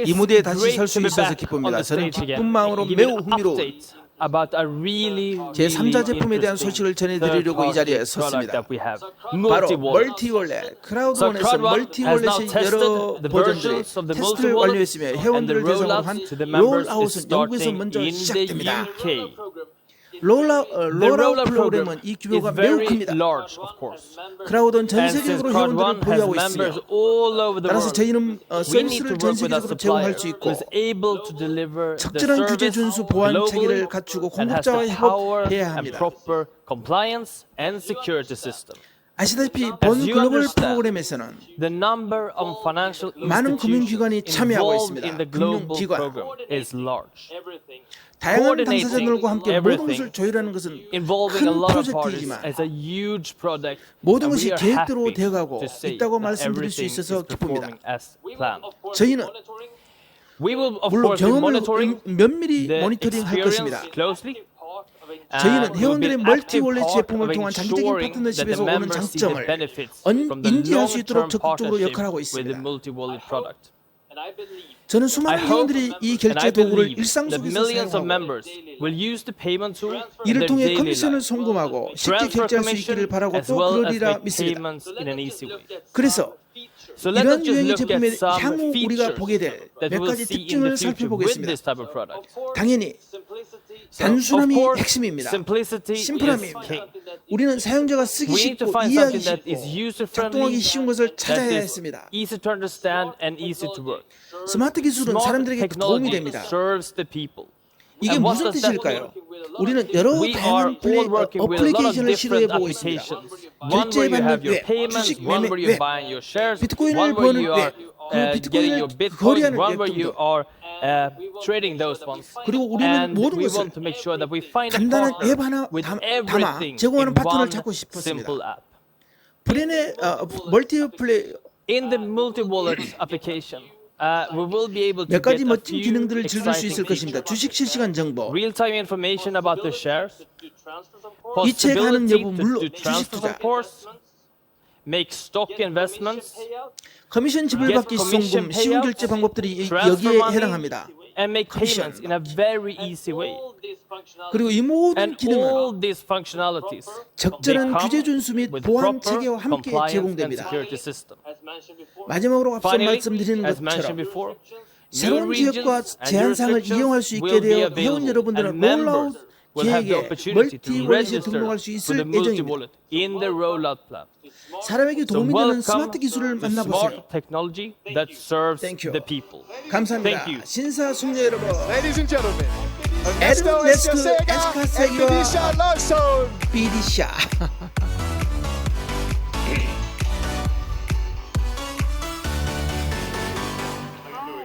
이 무대에 다시 설 수 있어서 기쁩니다. 저는 기쁜 마음으로 매우 흥미로운 제3자 제품에 대한 소식을 전해드리려고 이 자리에 섰습니다. 바로 멀티월렛, 크라우드원에서 멀티월렛의 여러 버전들의 테스트를 완료했으며 회원들을 대상으로 한 롤아웃은 영국에서 먼저 시작됩니다. 롤아웃 프로그램은 이 규모가 매우 큽니다. 크라우드는 전 세계적으로 회원들을 보유하고 있으며 따라서 저희는 서비스를 전 세계적으로 제공할 수 있고 적절한 규제 준수 보안 체계를 갖추고 공급자와 협업해야 합니다. 아시다시피 본 글로벌 프로그램에서는 많은 금융기관이 참여하고 있습니다. 금융기관 다양한 당사자들과 함께 모든 것을 조율하는 것은 큰 프로젝트이지만 모든 것이 계획대로 되어가고 있다고 말씀드릴 수 있어서 기쁩니다. 저희는 물론 경험을 면밀히 모니터링할 것입니다. 저희는 회원들의 멀티월렛 제품을 통한 장기적인 파트너십에서 오는 장점을 인지할 수 있도록 적극적으로 역할하고 있습니다. 저는 수많은 회원들이 이 결제 도구를 일상 속에서 사용하고 이를 통해 커미션을 송금하고 쉽게 결제할 수 있기를 바라고 또 그러리라 믿습니다. 그래서 이런 유형의 제품의 향후 우리가 보게 될 몇 가지 특징을 살펴보겠습니다. 당연히 단순함이 핵심입니다. 심플함입니다. 우리는 사용자가 쓰기 쉽고 이해하기 쉽고 작동하기 쉬운 것을 찾아야 했습니다. 스마트 기술은 사람들에게 도움이 됩니다. 이게 무슨 뜻일까요? 우리는 여러 다양한 어플리케이션을 시도해보고 있습니다. 결제받는 웹, 주식 매매 웹, 비트코인을 버는 웹, 그 비트코인을 거래하는 웹 등등. 그리고 우리는 모든 것을 간단한 웹 하나 담아 제공하는 파트너를 찾고 싶었습니다. 브랜의 멀티플레이 몇 가지 멋진 기능들을 즐길 수 있을 것입니다. 주식 실시간 정보, 이체 가능 여부 물론 주식 투자, 커미션 지불받기 송금, 쉬운 결제 방법들이 여기에 해당합니다. 커미션. 그리고 이 모든 기능은 적절한 규제 준수 및 보안 체계와 함께 제공됩니다. 마지막으로 앞서 말씀드리는 것처럼 새로운 지역과 제한사항을 이용할 수 있게 되어 회원 여러분들은 롤아웃 계획에 멀티월렛에 등록할 수 있을 예정입니다. 사람에게 도움이 되는 스마트 기술을 만나보세요. 감사합니다. 신사숙녀 여러분. 에드먼 레스크 에스카세기와 비디샤.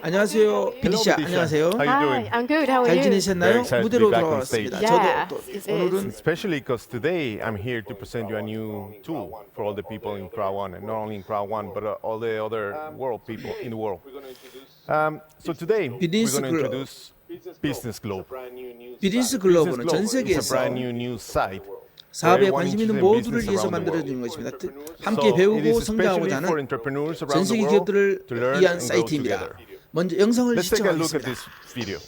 안녕하세요, 비디샤. 안녕하세요. Hi, I'm good. How are 잘 you? 지내셨나요? Very excited to 무대로 be back on 돌아왔습니다. stage. Yeah, 저도 it 또 오늘은 Especially because today I'm here to present you a new tool for all the people in Crowd One, and not only in Crowd One, but all the other world people in the world. So today we're Business going to Globe. introduce Business Globe. 비즈니스 Business 글로벌은 전 Globe is a 세계에서 brand new news site. 사업에 for everyone 관심 있는 interested in 모두를 business 위해서 around the 만들어진 world. 것입니다. So 함께 it 배우고 is especially 성장하고자 for 하는 entrepreneurs 전 around the 세계 world 기업들을 to learn 위한 and grow 사이트입니다. together. 먼저 영상을 Let's take a look at 시청하겠습니다. this video.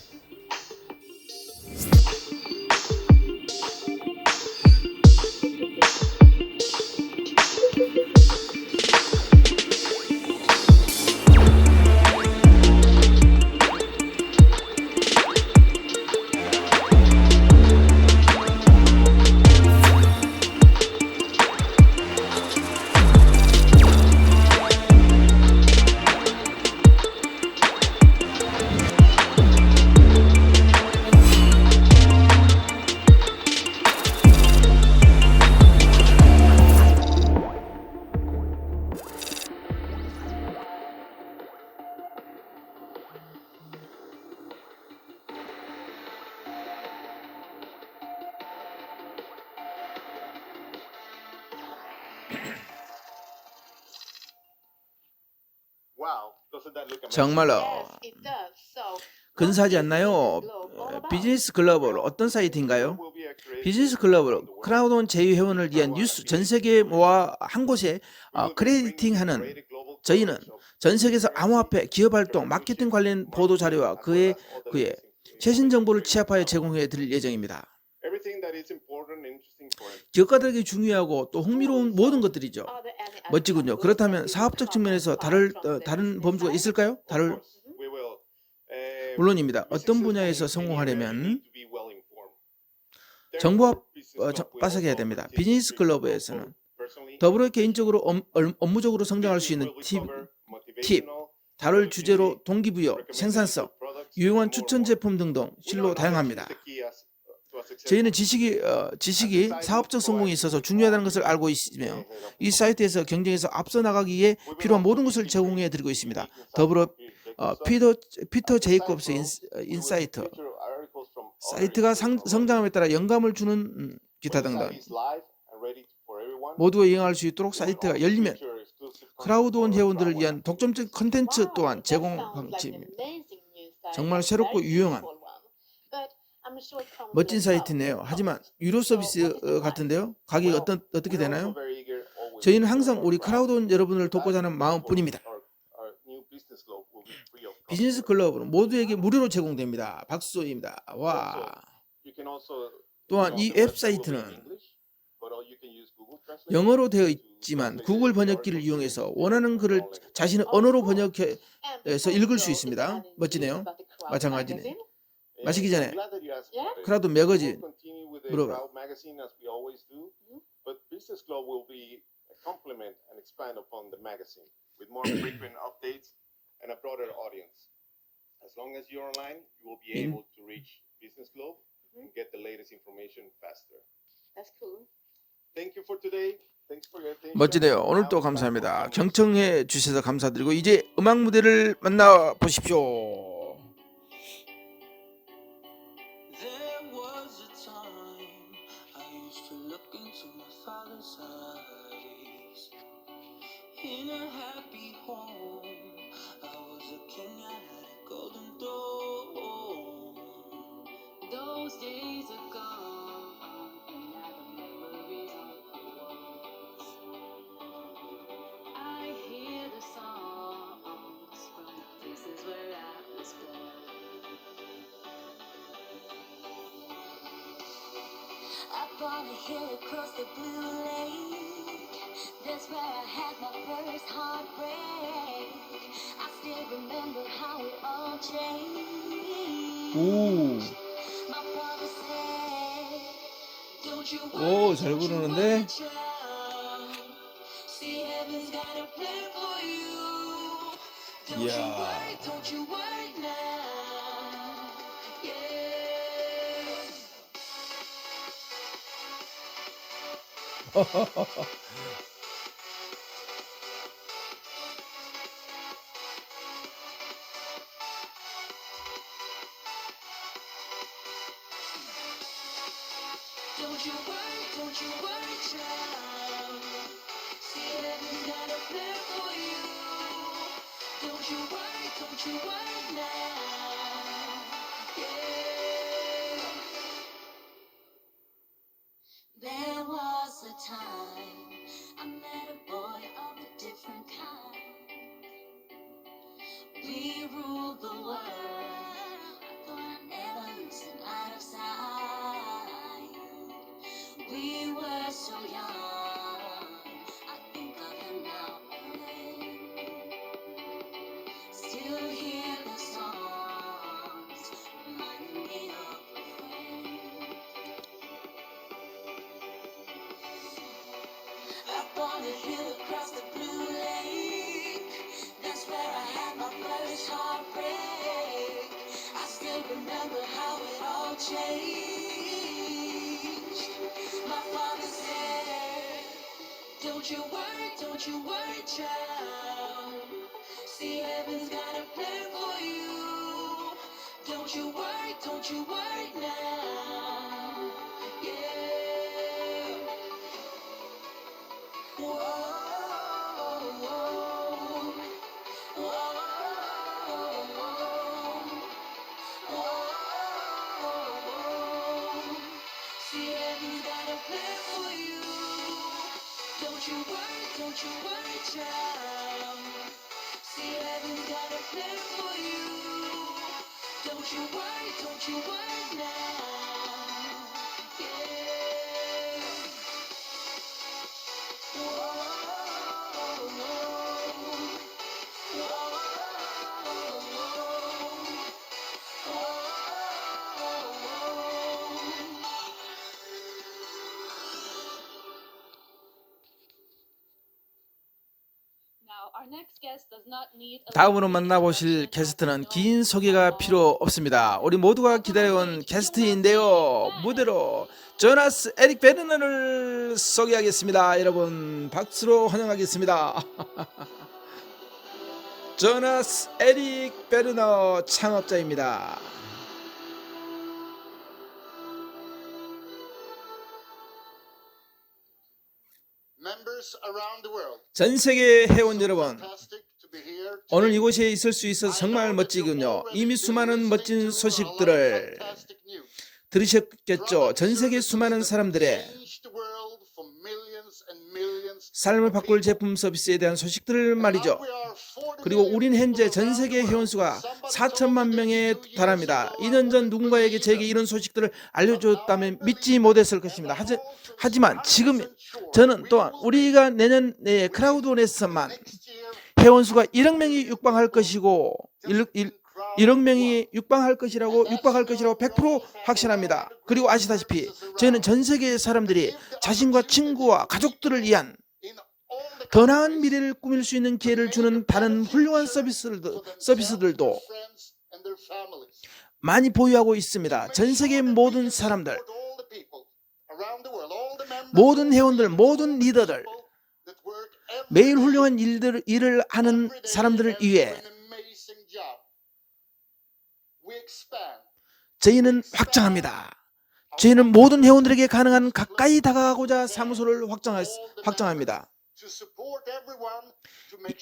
정말로 근사하지 않나요? 비즈니스 글로벌 어떤 사이트인가요? 비즈니스 글로벌 크라우드원 제휴 회원을 위한 뉴스 전 세계에 모아 한 곳에 크레디팅하는 저희는 전 세계에서 암호화폐, 기업활동, 마케팅 관련 보도 자료와 그의 최신 정보를 취합하여 제공해 드릴 예정입니다. 기업가들에게 중요하고 또 흥미로운 모든 것들이죠. 멋지군요. 그렇다면 사업적 측면에서 다른 범주가 있을까요? 물론입니다. 어떤 분야에서 성공하려면 정보와 빠삭해야 됩니다. 비즈니스 클럽에서는 더불어 개인적으로 업무적으로 성장할 수 있는 팁, 다룰 주제로 동기부여, 생산성, 유용한 추천 제품 등등 실로 다양합니다. 저희는 지식이 사업적 성공에 있어서 중요하다는 것을 알고 있으며 이 사이트에서 경쟁에서 앞서 나가기에 필요한 모든 것을 제공해 드리고 있습니다. 더불어 피터 제이콥스 인사이트 사이트가 성장함에 따라 영감을 주는 기타 등등 모두가 이용할 수 있도록 사이트가 열리면 크라우드온 회원들을 위한 독점적 컨텐츠 또한 제공 방침입니다. 정말 새롭고 유용한 멋진 사이트네요. 하지만 유료 서비스 같은데요. 가격이 어떻게 되나요? 저희는 항상 우리 크라우드온 여러분을 돕고자 하는 마음뿐입니다. 비즈니스 클럽은 모두에게 무료로 제공됩니다. 박수입니다. 와. 또한 이 웹사이트는 영어로 되어 있지만 구글 번역기를 이용해서 원하는 글을 자신의 언어로 번역해서 읽을 수 있습니다. 멋지네요. 마찬가지네. 마시기 전에 크라우드 매거진 물어봐. And a broader audience. As long as you're online, you will be able to reach Business Globe and get the latest information faster. That's cool. Thank you for today. Thanks for your attention. 멋지네요. 오늘도 감사합니다. 경청해 주셔서 감사드리고 이제 음악 무대를 만나 보십시오. There was a time I used to look into my father's eyes. In a happy home, I was a king, I had a golden throne. Those days are gone, and now the memories of the walls. I hear the songs from the places where I was born. Up on a hill across the blue lake, that's where I had my first heartbreak. I still remember how it all changed. 오, My father said, don't you 오, worry, 잘 don't you 부르는데? worry, child. See, heaven's got a plan for you. Don't you 이야. worry, don't you worry now. Yeah. Don't you worry, child. See, heaven's got a plan for you. Don't you worry now. Yeah. There was a time I met a boy of a different kind. We ruled the world. I thought I'd never listen out of sight. We were so young. I think of him now and then. Still hear the songs reminding me of a friend. Up on a hill across the blue lake, that's where I had my first heartbreak. I still remember how it all changed. My father said, don't you worry, child. See, heaven's got a plan for you. Don't you worry now. Yeah. Whoa, whoa, whoa. See, heaven's got a plan for you. Don't you worry, child. 다음으로 만나보실 게스트는 긴 소개가 필요 없습니다. 우리 모두가 기다려온 게스트인데요. 무대로 조나스 에릭 베르너를 소개하겠습니다. 여러분 박수로 환영하겠습니다. 조나스 에릭 베르너 창업자입니다. 전 세계 회원 여러분, 오늘 이곳에 있을 수 있어서 정말 멋지군요. 이미 수많은 멋진 소식들을 들으셨겠죠. 전 세계 수많은 사람들의 삶을 바꿀 제품 서비스에 대한 소식들을 말이죠. 그리고 우린 현재 전 세계 회원수가 4천만 명에 달합니다. 2년 전 누군가에게 제게 이런 소식들을 알려줬다면 믿지 못했을 것입니다. 하지만 지금 저는 또한 우리가 내년에 크라우드원에서만 회원수가 1억 명이 육박할 것이고 1억 명이 육박할 것이라고 100% 확신합니다. 그리고 아시다시피 저희는 전 세계의 사람들이 자신과 친구와 가족들을 위한 더 나은 미래를 꾸밀 수 있는 기회를 주는 다른 훌륭한 서비스들도 많이 보유하고 있습니다. 전 세계의 모든 사람들, 모든 회원들, 모든 리더들, 매일 훌륭한 일을 하는 사람들을 위해 저희는 확장합니다. 저희는 모든 회원들에게 가능한 가까이 다가가고자 사무소를 확장합니다.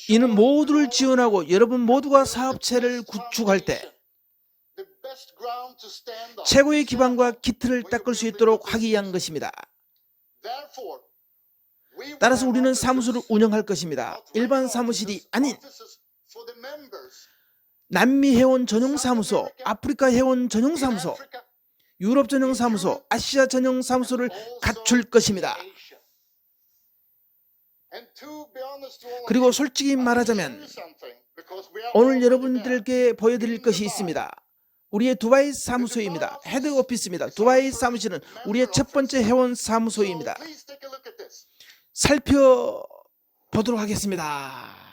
이는 모두를 지원하고 여러분 모두가 사업체를 구축할 때 최고의 기반과 기틀을 닦을 수 있도록 하기 위한 것입니다. 따라서 우리는 사무소를 운영할 것입니다. 일반 사무실이 아닌 남미 회원 전용 사무소, 아프리카 회원 전용 사무소, 유럽 전용 사무소, 아시아 전용 사무소를 갖출 것입니다. 그리고 솔직히 말하자면 오늘 여러분들께 보여드릴 것이 있습니다. 우리의 두바이 사무소입니다. 헤드오피스입니다. 두바이 사무실은 우리의 첫 번째 회원 사무소입니다. 살펴보도록 하겠습니다.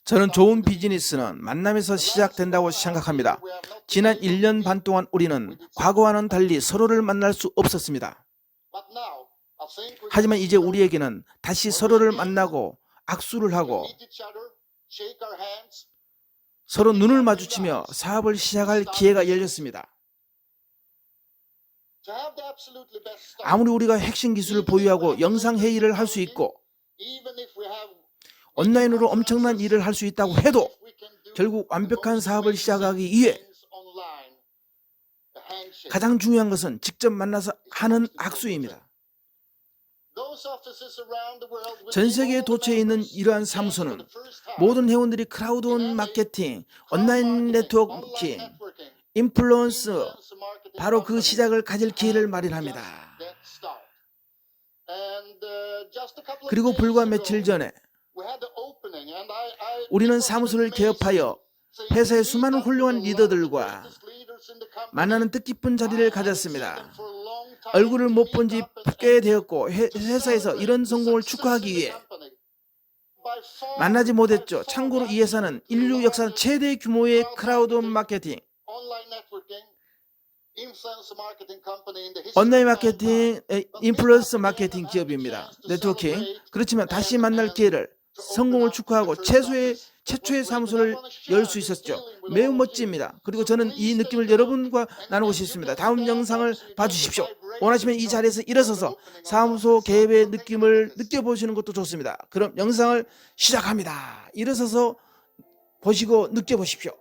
저는 좋은 비즈니스는 만남에서 시작된다고 생각합니다. 지난 1년 반 동안 우리는 과거와는 달리 서로를 만날 수 없었습니다. 하지만 이제 우리에게는 다시 서로를 만나고 악수를 하고 서로 눈을 마주치며 사업을 시작할 기회가 열렸습니다. 아무리 우리가 핵심 기술을 보유하고 영상회의를 할 수 있고 온라인으로 엄청난 일을 할 수 있다고 해도 결국 완벽한 사업을 시작하기 위해 가장 중요한 것은 직접 만나서 하는 악수입니다. 전 세계에 도처에 있는 이러한 사무소는 모든 회원들이 크라우드온 마케팅, 온라인 네트워킹, 인플루언스, 바로 그 시작을 가질 기회를 마련합니다. 그리고 불과 며칠 전에 우리는 사무소를 개업하여 회사의 수많은 훌륭한 리더들과 만나는 뜻깊은 자리를 가졌습니다. 얼굴을 못 본 지 꽤 되었고 회사에서 이런 성공을 축하하기 위해 만나지 못했죠. 참고로 이 회사는 인류 역사 최대 규모의 크라우드 마케팅, 온라인 마케팅, 인플루언서 마케팅 기업입니다. 네트워킹. 그렇지만 다시 만날 기회를 성공을 축하하고 최초의 사무소를 열 수 있었죠. 매우 멋집니다. 그리고 저는 이 느낌을 여러분과 나누고 싶습니다. 다음 영상을 봐주십시오. 원하시면 이 자리에서 일어서서 사무소 개업의 느낌을 느껴보시는 것도 좋습니다. 그럼 영상을 시작합니다. 일어서서 보시고 느껴보십시오.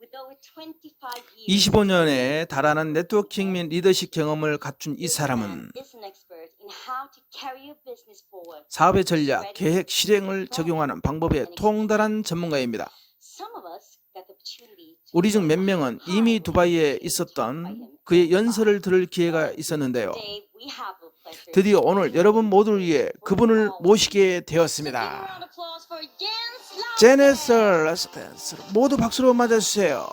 With over 25 years, 25년에 달하는 네트워킹 및 리더십 경험을 갖춘 이 사람은 is an expert in how to carry your business forward. 사업의 전략, 계획, 실행을 적용하는 방법에 통달한 전문가입니다. Some of us got the opportunity to 우리 중 몇 명은 이미 두바이에 있었던 그의 연설을 들을 기회가 있었는데요. Today, we have the pleasure. 드디어 오늘 여러분 모두를 위해 그분을 모시게 Give a 되었습니다. round of applause for Jens 제네스 라스텐스 모두 박수로 맞아주세요.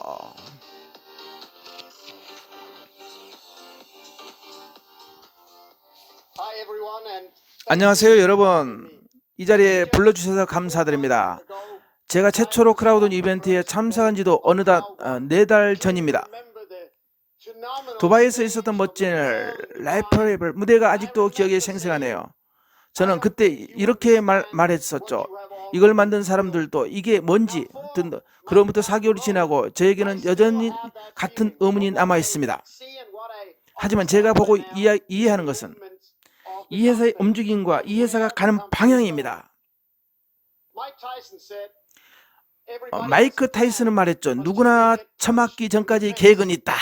안녕하세요 여러분. 이 자리에 불러주셔서 감사드립니다. 제가 최초로 크라우드 이벤트에 참석한 지도 어느덧 4달 전입니다. 두바이에서 있었던 멋진 라이프레이블 무대가 아직도 기억에 생생하네요. 저는 그때 이렇게 말했었죠. 이걸 만든 사람들도 이게 뭔지 그로부터 4개월이 지나고 저에게는 여전히 같은 의문이 남아 있습니다. 하지만 제가 보고 이해하는 것은 이 회사의 움직임과 이 회사가 가는 방향입니다. 마이크 타이슨은 말했죠. 누구나 처맞기 전까지 계획은 있다.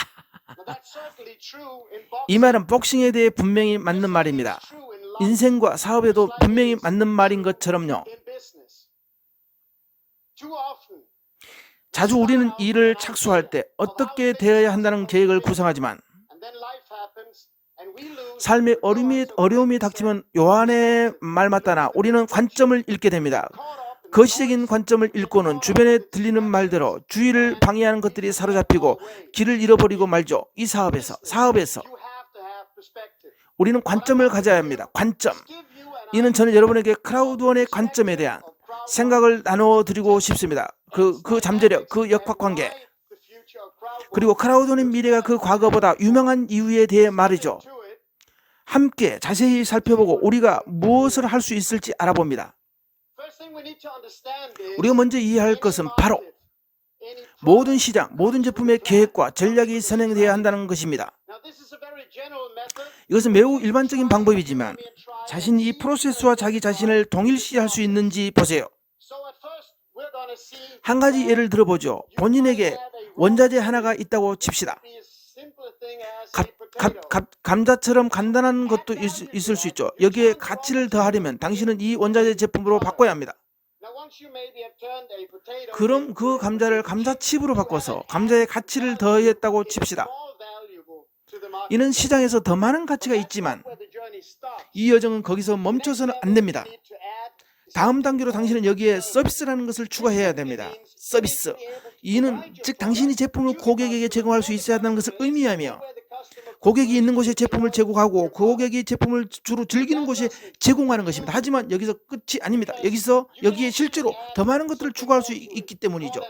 이 말은 복싱에 대해 분명히 맞는 말입니다. 인생과 사업에도 분명히 맞는 말인 것처럼요. 자주 우리는 일을 착수할 때 어떻게 되어야 한다는 계획을 구상하지만 삶의 어려움이 닥치면 요한의 말 맞다나 우리는 관점을 잃게 됩니다. 거시적인 관점을 잃고는 주변에 들리는 말대로 주의를 방해하는 것들이 사로잡히고 길을 잃어버리고 말죠. 이 사업에서 우리는 관점을 가져야 합니다. 관점. 이는 저는 여러분에게 크라우드원의 관점에 대한 생각을 나눠드리고 싶습니다. 그 잠재력, 그 역학관계, 그리고 크라우드원의 미래가 그 과거보다 유명한 이유에 대해 말이죠. 함께 자세히 살펴보고 우리가 무엇을 할 수 있을지 알아봅니다. 우리가 먼저 이해할 것은 바로 모든 시장, 모든 제품의 계획과 전략이 선행되어야 한다는 것입니다. 이것은 매우 일반적인 방법이지만 자신이 이 프로세스와 자기 자신을 동일시할 수 있는지 보세요. 한 가지 예를 들어보죠. 본인에게 원자재 하나가 있다고 칩시다. 감자처럼 간단한 것도 있을 수 있죠. 여기에 가치를 더하려면 당신은 이 원자재 제품으로 바꿔야 합니다. 그럼 그 감자를 감자칩으로 바꿔서 감자의 가치를 더했다고 칩시다. 이는 시장에서 더 많은 가치가 있지만 이 여정은 거기서 멈춰서는 안 됩니다. 다음 단계로 당신은 여기에 서비스라는 것을 추가해야 됩니다. 서비스. 이는 즉 당신이 제품을 고객에게 제공할 수 있어야 한다는 것을 의미하며 고객이 있는 곳에 제품을 제공하고 그 고객이 제품을 주로 즐기는 곳에 제공하는 것입니다. 하지만 여기서 끝이 아닙니다. 여기에 실제로 더 많은 것들을 추가할 수 있기 때문이죠.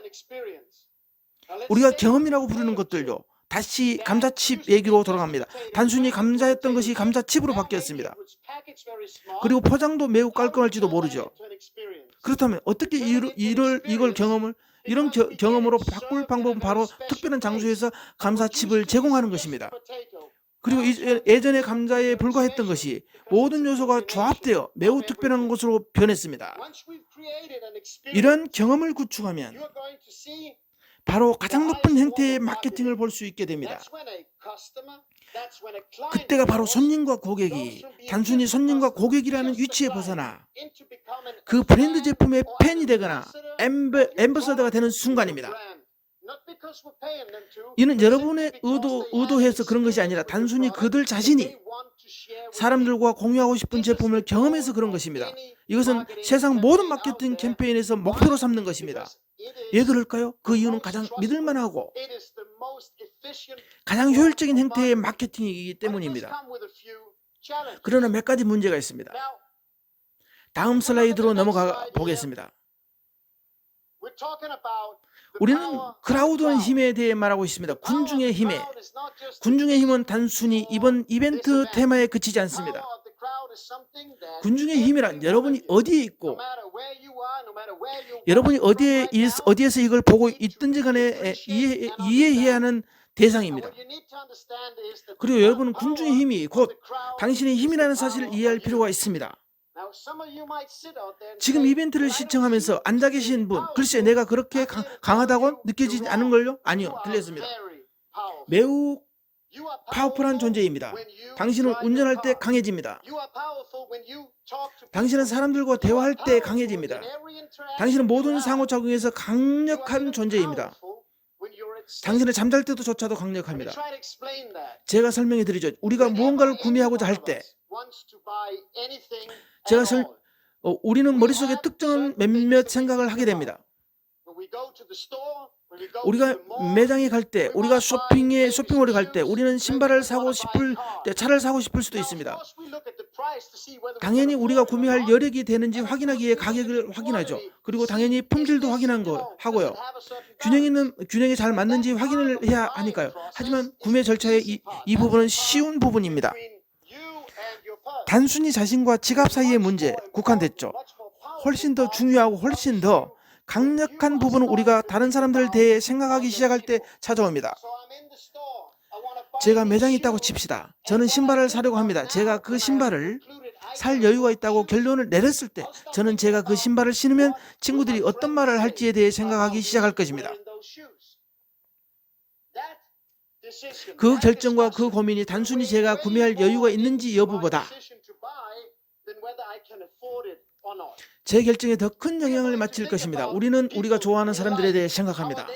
우리가 경험이라고 부르는 것들요. 다시 감자칩 얘기로 돌아갑니다. 단순히 감자였던 것이 감자칩으로 바뀌었습니다. 그리고 포장도 매우 깔끔할지도 모르죠. 그렇다면 어떻게 이걸 경험으로 바꿀 방법은 바로 특별한 장소에서 감자칩을 제공하는 것입니다. 그리고 예전에 감자에 불과했던 것이 모든 요소가 조합되어 매우 특별한 것으로 변했습니다. 이런 경험을 구축하면 바로 가장 높은 형태의 마케팅을 볼 수 있게 됩니다. 그때가 바로 손님과 고객이 단순히 손님과 고객이라는 위치에 벗어나 그 브랜드 제품의 팬이 되거나 앰버서더가 되는 순간입니다. 이는 여러분의 의도해서 그런 것이 아니라 단순히 그들 자신이 사람들과 공유하고 싶은 제품을 경험해서 그런 것입니다. 이것은 세상 모든 마케팅 캠페인에서 목표로 삼는 것입니다. 왜 그럴까요? 그 이유는 가장 믿을만하고 가장 효율적인 형태의 마케팅이기 때문입니다. 그러나 몇 가지 문제가 있습니다. 다음 슬라이드로 넘어가 보겠습니다. 우리는 크라우드의 힘에 대해 말하고 있습니다. 군중의 힘은 단순히 이번 이벤트 테마에 그치지 않습니다. 군중의 힘이란 여러분이 어디에 있고 여러분이 어디에서 이걸 보고 있든지 간에 이해해야 하는 대상입니다. 그리고 여러분은 군중의 힘이 곧 당신의 힘이라는 사실을 이해할 필요가 있습니다. 지금 이벤트를 시청하면서 앉아 계신 분, 글쎄 내가 그렇게 강하다고 느껴지지 않은걸요? 아니요, 들렸습니다. 매우 파워풀한 존재입니다. 당신은 운전할 때 강해집니다. 당신은 사람들과 대화할 때 강해집니다. 당신은 모든 상호작용에서 강력한 존재입니다. 당신은 잠잘 때도 조차도 강력합니다. 제가 설명해 드리죠. 우리가 무언가를 구매하고자 할 때 우리는 머릿속에 특정한 몇몇 생각을 하게 됩니다. 우리가 매장에 갈 때, 우리가 쇼핑몰에 갈 때 우리는 신발을 사고 싶을 때 차를 사고 싶을 수도 있습니다. 당연히 우리가 구매할 여력이 되는지 확인하기 위해 가격을 확인하죠. 그리고 당연히 품질도 하고요. 균형이 잘 맞는지 확인을 해야 하니까요. 하지만 구매 절차의 이 부분은 쉬운 부분입니다. 단순히 자신과 지갑 사이의 문제에 국한됐죠. 훨씬 더 중요하고 훨씬 더 강력한 부분은 우리가 다른 사람들에 대해 생각하기 시작할 때 찾아옵니다. 제가 매장에 있다고 칩시다. 저는 신발을 사려고 합니다. 제가 그 신발을 살 여유가 있다고 결론을 내렸을 때 저는 제가 그 신발을 신으면 친구들이 어떤 말을 할지에 대해 생각하기 시작할 것입니다. 그 결정과 그 고민이 단순히 제가 구매할 여유가 있는지 여부보다 제 결정에 더 큰 영향을 미칠 것입니다. 우리는 우리가 좋아하는 사람들에 대해 생각합니다.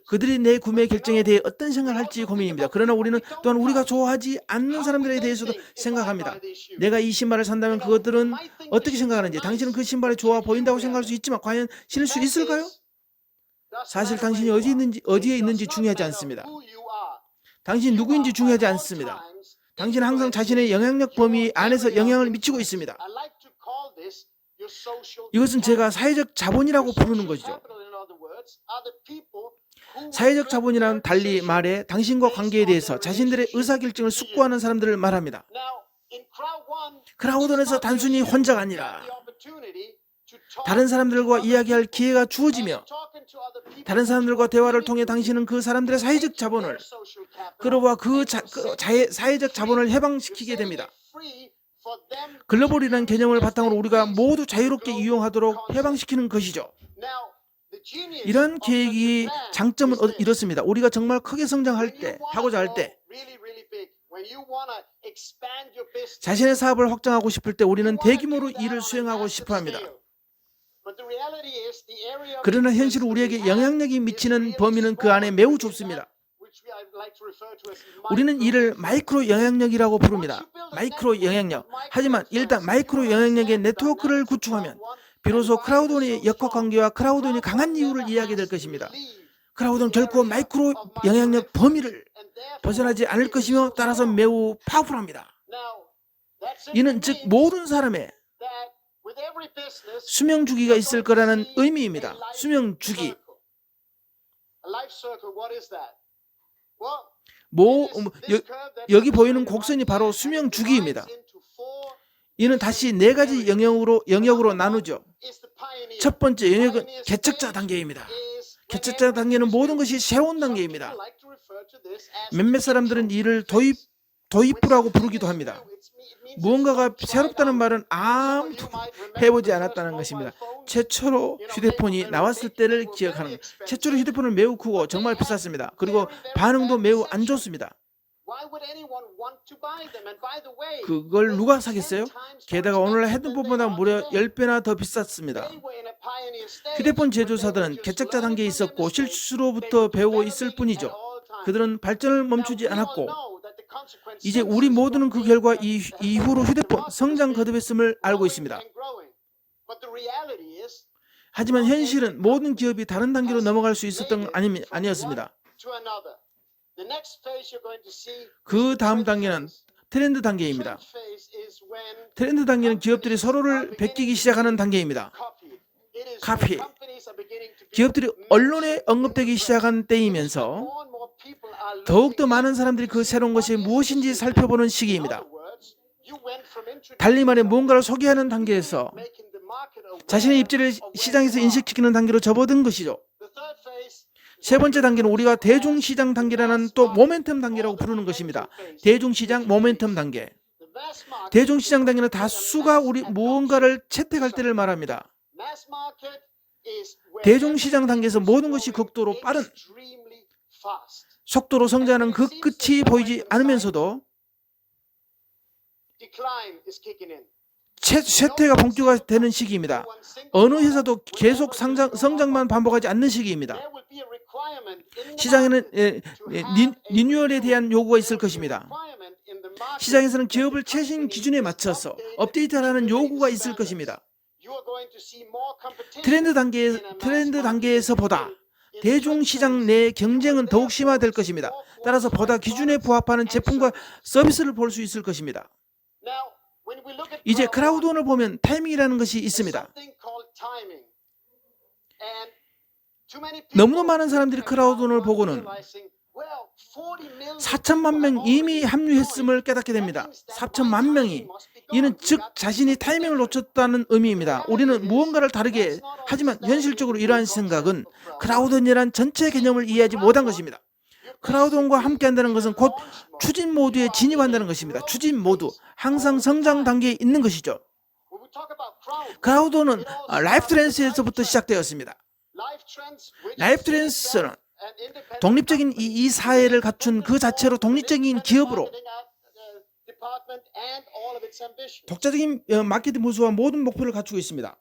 그들이 내 구매 결정에 대해 어떤 생각을 할지 고민입니다. 그러나 우리는 또한 우리가 좋아하지 않는 사람들에 대해서도 생각합니다. 내가 이 신발을 산다면 그것들은 어떻게 생각하는지, 당신은 그 신발이 좋아 보인다고 생각할 수 있지만 과연 신을 수 있을까요? 사실 당신이 어디에 있는지 중요하지 않습니다. 당신이 누구인지 중요하지 않습니다. 당신은 항상 자신의 영향력 범위 안에서 영향을 미치고 있습니다. 이것은 제가 사회적 자본이라고 부르는 것이죠. 사회적 자본이란 달리 말해 당신과 관계에 대해서 자신들의 의사결정을 숙고하는 사람들을 말합니다. 크라우드원에서 단순히 혼자가 아니라 다른 사람들과 이야기할 기회가 주어지며 다른 사람들과 대화를 통해 당신은 그 사람들의 사회적 자본을 끌어와 사회적 자본을 해방시키게 됩니다. 글로벌이라는 개념을 바탕으로 우리가 모두 자유롭게 이용하도록 해방시키는 것이죠. 이런 계획이 장점은 이렇습니다. 우리가 정말 크게 하고자 할 때 자신의 사업을 확장하고 싶을 때 우리는 대규모로 일을 수행하고 싶어 합니다. 그러나 현실은 우리에게 영향력이 미치는 범위는 그 안에 매우 좁습니다. 우리는 이를 마이크로 영향력이라고 부릅니다. 마이크로 영향력. 하지만 일단 마이크로 영향력의 네트워크를 구축하면 비로소 크라우드원의 역학관계와 크라우드원이 강한 이유를 이해하게 될 것입니다. 크라우드는 결코 마이크로 영향력 범위를 벗어나지 않을 것이며 따라서 매우 파워풀합니다. 이는 즉 모든 사람의 수명 주기가 있을 거라는 의미입니다. 수명 주기. 여기 보이는 곡선이 바로 수명 주기입니다. 이는 다시 4가지 영역으로 나누죠. 첫 번째 영역은 개척자 단계입니다. 개척자 단계는 모든 것이 새로운 단계입니다. 몇몇 사람들은 이를 도입부라고 부르기도 합니다. 무언가가 새롭다는 말은 아무도 해보지 않았다는 것입니다. 최초로 휴대폰이 나왔을 때를 기억하는 것. 최초로 휴대폰은 매우 크고 정말 비쌌습니다. 그리고 반응도 매우 안 좋습니다. 그걸 누가 사겠어요? 게다가 오늘날 핸드폰보다 무려 10배나 더 비쌌습니다. 휴대폰 제조사들은 개척자 단계에 있었고 실수로부터 배우고 있을 뿐이죠. 그들은 발전을 멈추지 않았고 이제 우리 모두는 그 결과 이후로 휴대폰 성장 거듭했음을 알고 있습니다. 하지만 현실은 모든 기업이 다른 단계로 넘어갈 수 있었던 건 아니었습니다. 그 다음 단계는 트렌드 단계입니다. 트렌드 단계는 기업들이 서로를 베끼기 시작하는 단계입니다. 카피. 기업들이 언론에 언급되기 시작한 때이면서 더욱더 많은 사람들이 그 새로운 것이 무엇인지 살펴보는 시기입니다. 달리 말해 무언가를 소개하는 단계에서 자신의 입지를 시장에서 인식시키는 단계로 접어든 것이죠. 세 번째 단계는 우리가 대중시장 단계라는 또 모멘텀 단계라고 부르는 것입니다. 대중시장 모멘텀 단계. 대중시장 단계는 다수가 우리 무언가를 채택할 때를 말합니다. 대중시장 단계에서 모든 것이 극도로 빠른 속도로 성장하는 그 끝이 보이지 않으면서도 쇠퇴가 본격화되는 시기입니다. 어느 회사도 계속 성장만 반복하지 않는 시기입니다. 시장에는 리뉴얼에 대한 요구가 있을 것입니다. 시장에서는 기업을 최신 기준에 맞춰서 업데이트하라는 요구가 있을 것입니다. 트렌드 단계에서보다 대중시장 내 경쟁은 더욱 심화될 것입니다. 따라서 보다 기준에 부합하는 제품과 서비스를 볼 수 있을 것입니다. 이제 크라우드원을 보면 타이밍이라는 것이 있습니다. 너무나 많은 사람들이 크라우드원을 보고는 4천만 명 이미 합류했음을 깨닫게 됩니다. 4천만 명이. 이는 즉 자신이 타이밍을 놓쳤다는 의미입니다. 우리는 무언가를 다르게 하지만 현실적으로 이러한 생각은 크라우드원이란 전체 개념을 이해하지 못한 것입니다. 크라우드원과 함께한다는 것은 곧 추진 모드에 진입한다는 것입니다. 추진 모드, 항상 성장 단계에 있는 것이죠. 크라우드원은 라이프 트랜스에서부터 시작되었습니다. 라이프 트랜스는 독립적인 이 사회를 갖춘 그 자체로 독립적인 기업으로 독자적인 마케팅 부서와 모든 목표를 갖추고 있습니다.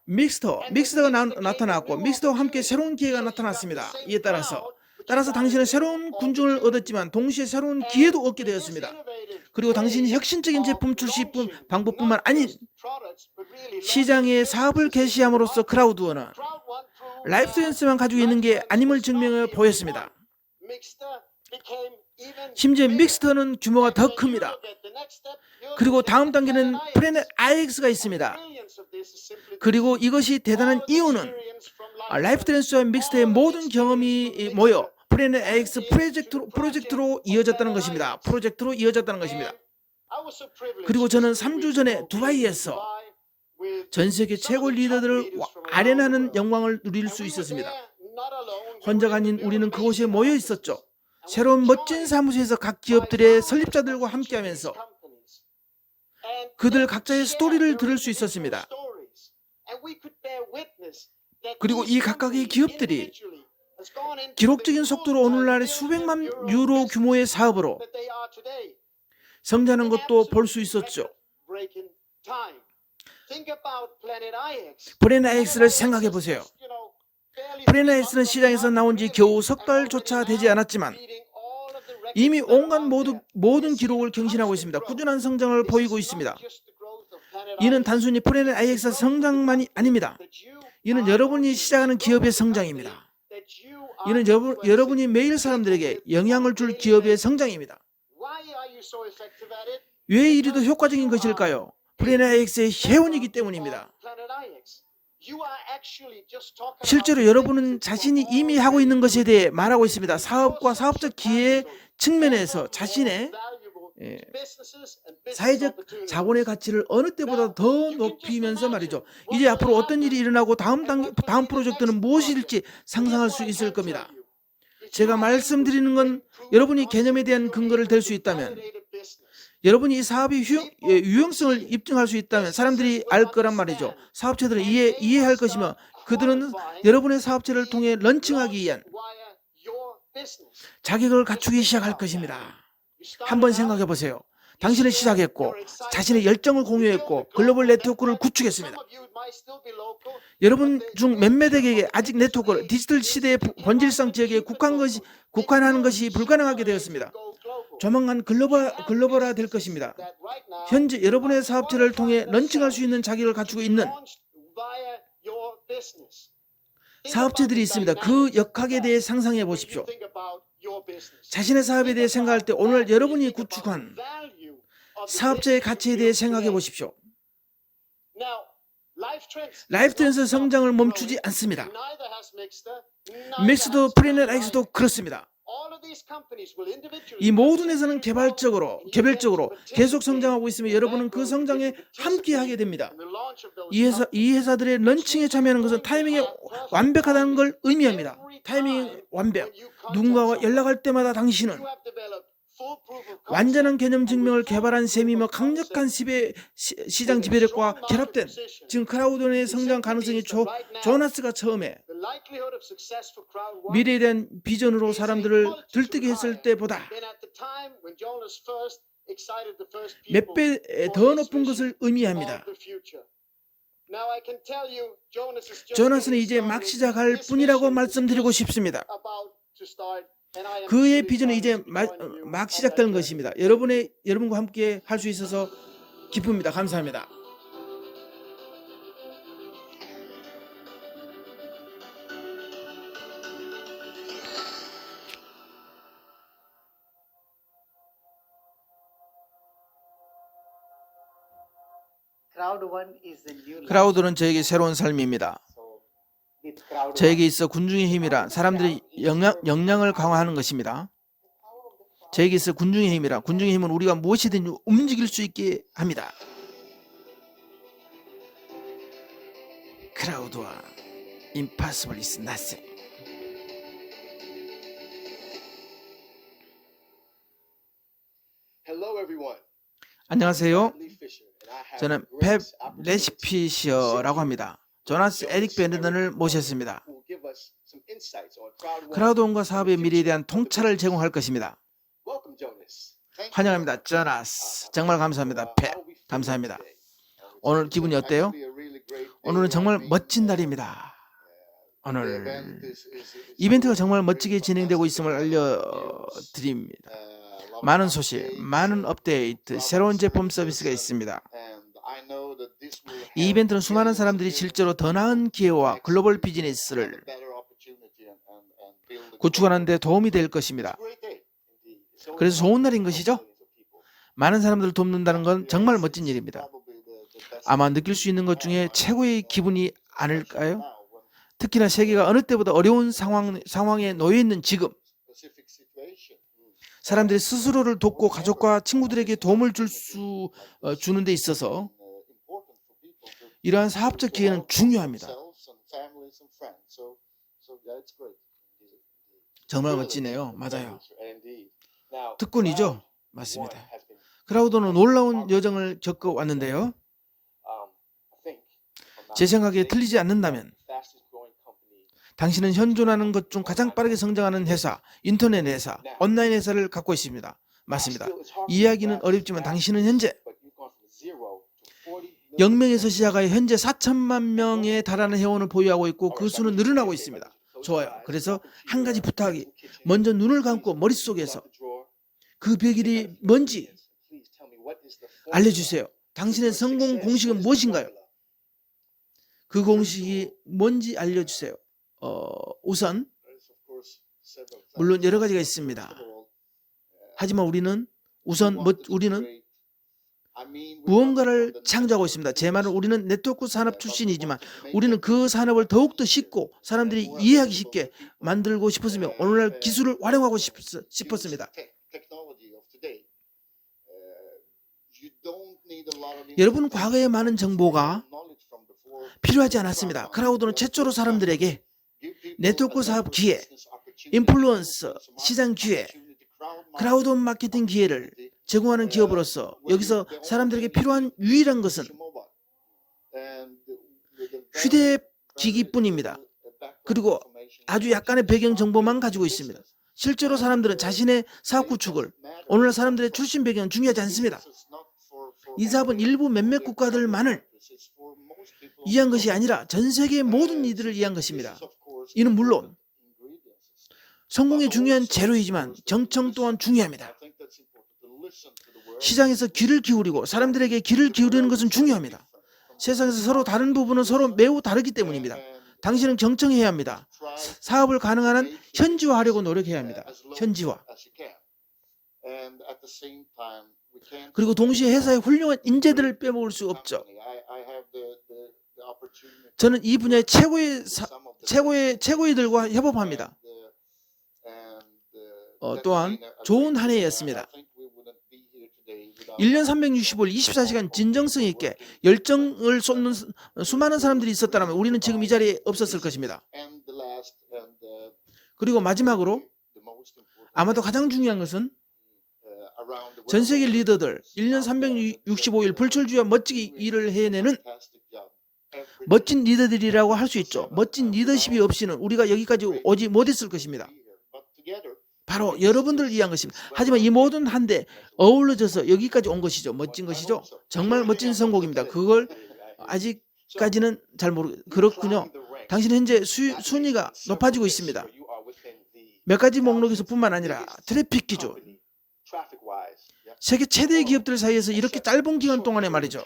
믹스터가 나타났고 믹스터와 함께 새로운 기회가 나타났습니다. 이에 따라서 당신은 새로운 군중을 얻었지만 동시에 새로운 기회도 얻게 되었습니다. 그리고 당신이 혁신적인 제품 출시 방법뿐만 아닌 시장에 사업을 개시함으로써 크라우드원은 라이프 트랜스만 가지고 있는 게 아님을 증명해 보였습니다. 심지어 믹스터는 규모가 더 큽니다. 그리고 다음 단계는 플래닛 IX가 있습니다. 그리고 이것이 대단한 이유는 라이프 트랜스와 믹스터의 모든 경험이 모여 플래닛 IX 프로젝트로 이어졌다는 것입니다. 그리고 저는 3주 전에 두바이에서 전 세계 최고 리더들을 아련하는 영광을 누릴 수 있었습니다. 혼자가 아닌 우리는 그곳에 모여 있었죠. 새로운 멋진 사무소에서 각 기업들의 설립자들과 함께하면서 그들 각자의 스토리를 들을 수 있었습니다. 그리고 이 각각의 기업들이 기록적인 속도로 오늘날의 수백만 유로 규모의 사업으로 성장하는 것도 볼 수 있었죠. 플래닛 IX를 생각해 보세요. 플래닛 IX는 시장에서 나온 지 겨우 석 달조차 되지 않았지만 이미 온갖 모든 기록을 경신하고 있습니다. 꾸준한 성장을 보이고 있습니다. 이는 단순히 플래닛 IX 성장만이 아닙니다. 이는 여러분이 시작하는 기업의 성장입니다. 이는 여러분이 매일 사람들에게 영향을 줄 기업의 성장입니다. 왜 이리도 효과적인 것일까요? 플래닛 IX의 회원이기 때문입니다. 실제로 여러분은 자신이 이미 하고 있는 것에 대해 말하고 있습니다. 사업과 사업적 기회 측면에서 자신의 사회적 자본의 가치를 어느 때보다 더 높이면서 말이죠. 이제 앞으로 어떤 일이 일어나고 다음 프로젝트는 무엇일지 상상할 수 있을 겁니다. 제가 말씀드리는 건 여러분이 개념에 대한 근거를 댈 수 있다면, 여러분이 이 사업의 유용성을 입증할 수 있다면 사람들이 알 거란 말이죠. 사업체들은 이해할 것이며 그들은 여러분의 사업체를 통해 런칭하기 위한 자격을 갖추기 시작할 것입니다. 한번 생각해 보세요. 당신은 시작했고 자신의 열정을 공유했고 글로벌 네트워크를 구축했습니다. 여러분 중 몇몇에게 아직 네트워크를 디지털 시대의 본질상 지역에 국한하는 것이 불가능하게 되었습니다. 조만간 글로벌화 될 것입니다. 현재 여러분의 사업체를 통해 런칭할 수 있는 자격을 갖추고 있는 사업체들이 있습니다. 그 역학에 대해 상상해 보십시오. 자신의 사업에 대해 생각할 때 오늘 여러분이 구축한 사업자의 가치에 대해 생각해 보십시오. 라이프 트랜스 성장을 멈추지 않습니다. 믹스도 플래닛 IX도 그렇습니다. 이 모든 회사는 개별적으로 계속 성장하고 있으며 여러분은 그 성장에 함께하게 됩니다. 이 회사들의 런칭에 참여하는 것은 타이밍이 완벽하다는 걸 의미합니다. 타이밍 완벽. 누군가와 연락할 때마다 당신은 완전한 개념 증명을 개발한 셈이며 강력한 시장 지배력과 결합된 지금 크라우드원의 성장 가능성이 조나스가 처음에 미래에 대한 비전으로 사람들을 들뜨게 했을 때보다 몇 배 더 높은 것을 의미합니다. 조나스는 이제 막 시작할 뿐이라고 말씀드리고 싶습니다. 그의 비전은 이제 막 시작되는 것입니다. 여러분과 함께 할 수 있어서 기쁩니다. 감사합니다. 크라우드는 저에게 새로운 삶입니다. 저에게 있어 군중의 힘이란 사람들의 역량을 강화하는 것입니다. 저에게 있어 군중의 힘이란 군중의 힘은 우리가 무엇이든지 움직일 수 있게 합니다. 크라우드와 impossible is nothing. 안녕하세요. 저는 펩 레시피셔라고 합니다. 조나스 에릭 베르던을 모셨습니다. 크라우드원과 사업의 미래에 대한 통찰을 제공할 것입니다. 환영합니다. 조나스. 정말 감사합니다. 펩. 감사합니다. 오늘 기분이 어때요? 오늘은 정말 멋진 날입니다. 오늘 이벤트가 정말 멋지게 진행되고 있음을 알려드립니다. 많은 소식, 많은 업데이트, 새로운 제품 서비스가 있습니다. 이 이벤트는 수많은 사람들이 실제로 더 나은 기회와 글로벌 비즈니스를 구축하는 데 도움이 될 것입니다. 그래서 좋은 날인 것이죠? 많은 사람들을 돕는다는 건 정말 멋진 일입니다. 아마 느낄 수 있는 것 중에 최고의 기분이 아닐까요? 특히나 세계가 어느 때보다 어려운 상황에 놓여 있는 지금 사람들이 스스로를 돕고 가족과 친구들에게 도움을 주는 데 있어서 이러한 사업적 기회는 중요합니다. 정말 멋지네요. 맞아요. 특권이죠? 맞습니다. 크라우드는 놀라운 여정을 겪어왔는데요. 제 생각에 틀리지 않는다면 당신은 현존하는 것 중 가장 빠르게 성장하는 회사, 인터넷 회사, 온라인 회사를 갖고 있습니다. 맞습니다. 이야기는 어렵지만 당신은 현재 0명에서 시작하여 현재 4천만 명에 달하는 회원을 보유하고 있고 그 수는 늘어나고 있습니다. 좋아요. 그래서 한 가지 부탁이 먼저 눈을 감고 머릿속에서 그 비결이 뭔지 알려주세요. 당신의 성공 공식은 무엇인가요? 그 공식이 뭔지 알려주세요. 우선 물론 여러 가지가 있습니다. 하지만 우리는 무언가를 창조하고 있습니다. 제 말은 우리는 네트워크 산업 출신이지만 우리는 그 산업을 더욱더 쉽고 사람들이 이해하기 쉽게 만들고 싶었으며 오늘날 기술을 활용하고 싶었습니다. 여러분, 과거에 많은 정보가 필요하지 않았습니다. 크라우드는 최초로 사람들에게 네트워크 사업 기회, 인플루언서 시장 기회, 크라우드 마케팅 기회를 제공하는 기업으로서 여기서 사람들에게 필요한 유일한 것은 휴대기기뿐입니다. 그리고 아주 약간의 배경 정보만 가지고 있습니다. 실제로 사람들은 자신의 사업 구축을 오늘날 사람들의 출신 배경은 중요하지 않습니다. 이 사업은 일부 몇몇 국가들만을 위한 것이 아니라 전 세계의 모든 이들을 위한 것입니다. 이는 물론 성공의 중요한 재료이지만 정청 또한 중요합니다. 시장에서 귀를 기울이고 사람들에게 귀를 기울이는 것은 중요합니다. 세상에서 서로 다른 부분은 서로 매우 다르기 때문입니다. 당신은 경청해야 합니다. 사업을 가능한 한 현지화하려고 노력해야 합니다. 현지화. 그리고 동시에 회사의 훌륭한 인재들을 빼먹을 수 없죠. 저는 이 분야의 최고의들과 협업합니다. 또한 좋은 한 해였습니다. 1년 365일 24시간 진정성 있게 열정을 쏟는 수많은 사람들이 있었다면 우리는 지금 이 자리에 없었을 것입니다. 그리고 마지막으로 아마도 가장 중요한 것은 전 세계 리더들 1년 365일 불철주야 멋지게 일을 해내는 멋진 리더들이라고 할 수 있죠. 멋진 리더십이 없이는 우리가 여기까지 오지 못했을 것입니다. 바로 여러분들을 위한 것입니다. 하지만 이 모든 한데 어우러져서 여기까지 온 것이죠. 멋진 것이죠. 정말 멋진 선곡입니다. 그걸 아직까지는 잘 그렇군요. 당신은 현재 순위가 높아지고 있습니다. 몇 가지 목록에서 뿐만 아니라 트래픽 기준, 세계 최대 기업들 사이에서 이렇게 짧은 기간 동안에 말이죠.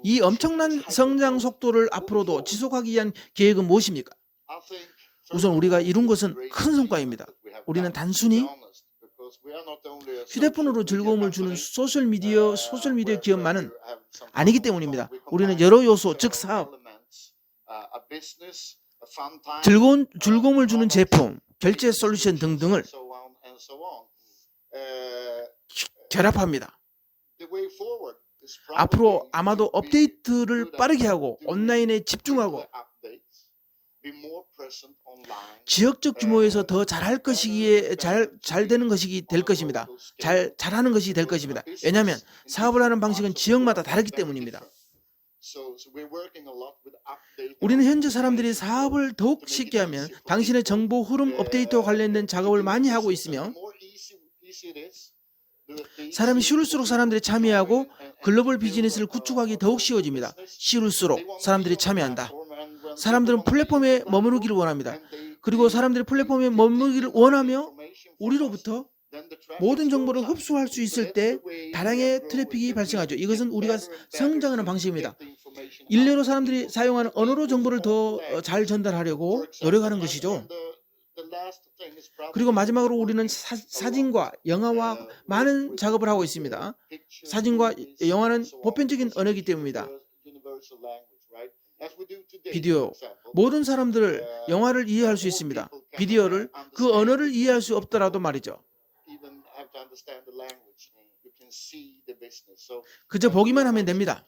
이 엄청난 성장 속도를 앞으로도 지속하기 위한 계획은 무엇입니까? 우선 우리가 이룬 것은 큰 성과입니다. 우리는 단순히 휴대폰으로 즐거움을 주는 소셜미디어 기업만은 아니기 때문입니다. 우리는 여러 요소, 즉 사업, 즐거움을 주는 제품, 결제 솔루션 등등을 결합합니다. 앞으로 아마도 업데이트를 빠르게 하고 온라인에 집중하고 지역적 규모에서 더 잘할 것이기에 잘 되는 것이 될 것입니다. 잘하는 것이 될 것입니다. 왜냐하면 사업을 하는 방식은 지역마다 다르기 때문입니다. 우리는 현재 사람들이 사업을 더욱 쉽게 하면 당신의 정보 흐름 업데이트와 관련된 작업을 많이 하고 있으며 사람이 쉬울수록 사람들이 참여하고 글로벌 비즈니스를 구축하기 더욱 쉬워집니다. 쉬울수록 사람들이 참여한다. 사람들은 플랫폼에 머무르기를 원합니다. 그리고 사람들이 플랫폼에 머무르기를 원하며 우리로부터 모든 정보를 흡수할 수 있을 때 다량의 트래픽이 발생하죠. 이것은 우리가 성장하는 방식입니다. 일례로 사람들이 사용하는 언어로 정보를 더 잘 전달하려고 노력하는 것이죠. 그리고 마지막으로 우리는 사진과 영화와 많은 작업을 하고 있습니다. 사진과 영화는 보편적인 언어이기 때문입니다. 비디오, 모든 사람들을 영화를 이해할 수 있습니다. 비디오를, 그 언어를 이해할 수 없더라도 말이죠. 그저 보기만 하면 됩니다.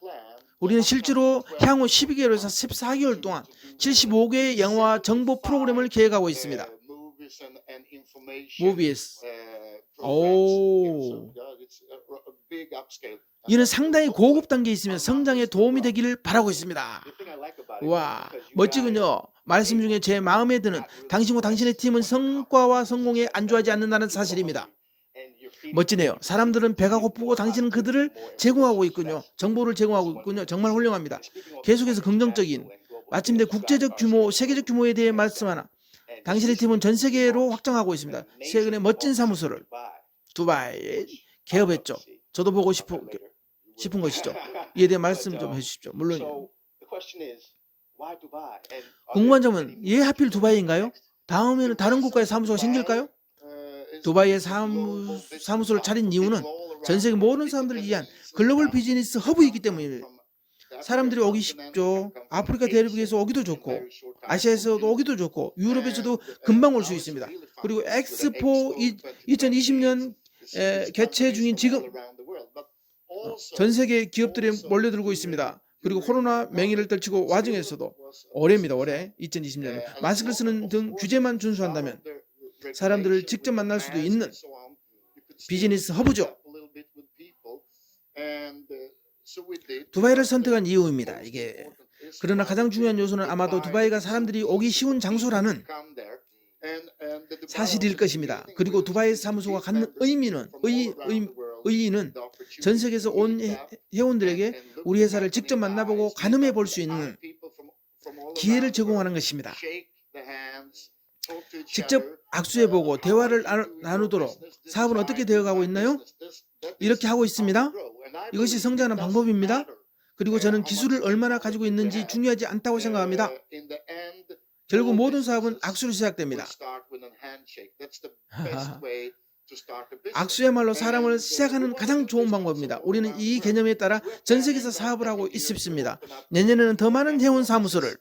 우리는 실제로 향후 12개월에서 14개월 동안 75개의 영화 정보 프로그램을 계획하고 있습니다. 모비스. 오. 이는 상당히 고급 단계에 있으면 성장에 도움이 되기를 바라고 있습니다. 와, 멋지군요. 말씀 중에 제 마음에 드는 당신과 당신의 팀은 성과와 성공에 안주하지 않는다는 사실입니다. 멋지네요. 사람들은 배가 고프고 당신은 그들을 제공하고 있군요. 정보를 제공하고 있군요. 정말 훌륭합니다. 계속해서 긍정적인, 마침내 국제적 규모, 세계적 규모에 대해 말씀하나 당신의 팀은 전 세계로 확장하고 있습니다. 최근에 멋진 사무소를 두바이에 개업했죠. 저도 보고 싶은 것이죠. 이에 대해 말씀 좀 해주십시오. 물론요. 궁금한 점은 왜 하필 두바이인가요? 다음에는 다른 국가에 사무소가 생길까요? 두바이에 사무소를 차린 이유는 전 세계 모든 사람들을 위한 글로벌 비즈니스 허브이기 때문입니다. 사람들이 오기 쉽죠. 아프리카 대륙에서 오기도 좋고 아시아에서도 오기도 좋고 유럽에서도 금방 올 수 있습니다. 그리고 엑스포 2020년 개최 중인 지금 전 세계 기업들이 몰려들고 있습니다. 그리고 코로나 맹위를 떨치고 와중에서도 올해입니다. 올해 2020년 마스크를 쓰는 등 규제만 준수한다면 사람들을 직접 만날 수도 있는 비즈니스 허브죠. 두바이를 선택한 이유입니다. 이게 그러나 가장 중요한 요소는 아마도 두바이가 사람들이 오기 쉬운 장소라는 사실일 것입니다. 그리고 두바이 사무소가 갖는 의미는 전 세계에서 온 회원들에게 우리 회사를 직접 만나보고 가늠해 볼 수 있는 기회를 제공하는 것입니다. 직접 악수해보고 대화를 나누도록 사업은 어떻게 되어가고 있나요? 이렇게 하고 있습니다. 이것이 성장하는 방법입니다. 그리고 저는 기술을 얼마나 가지고 있는지 중요하지 않다고 생각합니다. 결국 모든 사업은 악수로 시작됩니다. 악수야말로 사람을 시작하는 가장 좋은 방법입니다. 우리는 이 개념에 따라 전 세계에서 사업을 하고 있습니다. 내년에는 더 많은 회원 사무소를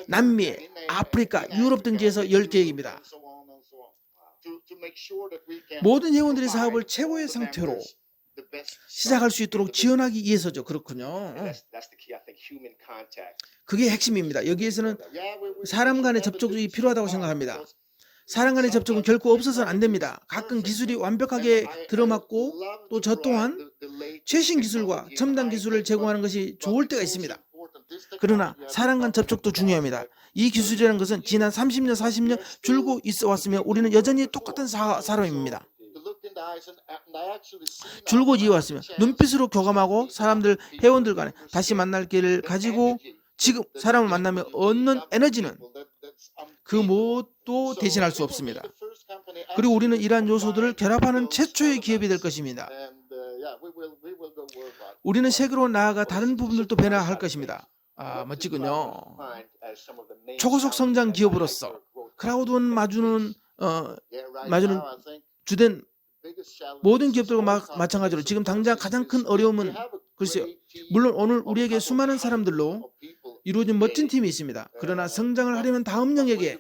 남미, 아프리카, 유럽 등지에서 열 계획입니다. 모든 회원들이 사업을 최고의 상태로 시작할 수 있도록 지원하기 위해서죠. 그렇군요. 그게 핵심입니다. 여기에서는 사람 간의 접촉이 필요하다고 생각합니다. 사람 간의 접촉은 결코 없어서는 안 됩니다. 가끔 기술이 완벽하게 들어맞고 또 저 또한 최신 기술과 첨단 기술을 제공하는 것이 좋을 때가 있습니다. 그러나 사람 간 접촉도 중요합니다. 이 기술이라는 것은 지난 30년, 40년 줄고 있어 왔으며 우리는 여전히 똑같은 사람입니다. 줄곧 이어왔으며 눈빛으로 교감하고 사람들, 회원들 간에 다시 만날 기회를 가지고 지금 사람을 만나면 얻는 에너지는 그 무엇도 대신할 수 없습니다. 그리고 우리는 이러한 요소들을 결합하는 최초의 기업이 될 것입니다. 우리는 세계로 나아가 다른 부분들도 변화할 것입니다. 멋지군요. 초고속 성장 기업으로서 크라우드원 마주는 주된 모든 기업들과 마찬가지로 지금 당장 가장 큰 어려움은 글쎄요. 물론 오늘 우리에게 수많은 사람들로 이루어진 멋진 팀이 있습니다. 그러나 성장을 하려면 다음 영역에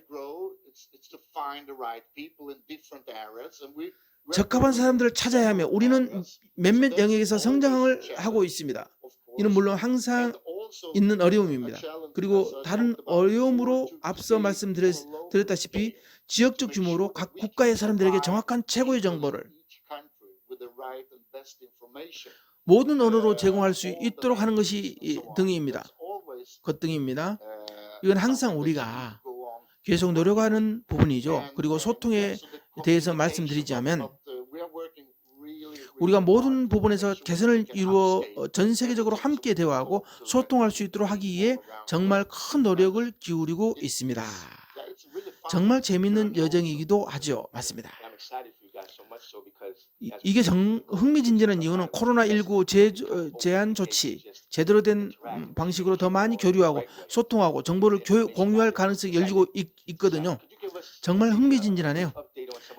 적합한 사람들을 찾아야 하며 우리는 몇몇 영역에서 성장을 하고 있습니다. 이는 물론 항상 있는 어려움입니다. 그리고 다른 어려움으로 앞서 말씀드렸다시피 지역적 규모로 각 국가의 사람들에게 정확한 최고의 정보를 모든 언어로 제공할 수 있도록 하는 것이 등입니다. 겉등입니다. 이건 항상 우리가 계속 노력하는 부분이죠. 그리고 소통에 대해서 말씀드리자면 우리가 모든 부분에서 개선을 이루어 전 세계적으로 함께 대화하고 소통할 수 있도록 하기 위해 정말 큰 노력을 기울이고 있습니다. 정말 재미있는 여정이기도 하죠. 맞습니다. 이게 흥미진진한 이유는 코로나19 제한 조치, 제대로 된 방식으로 더 많이 교류하고 소통하고 정보를 공유할 가능성이 열리고 있거든요. 정말 흥미진진하네요.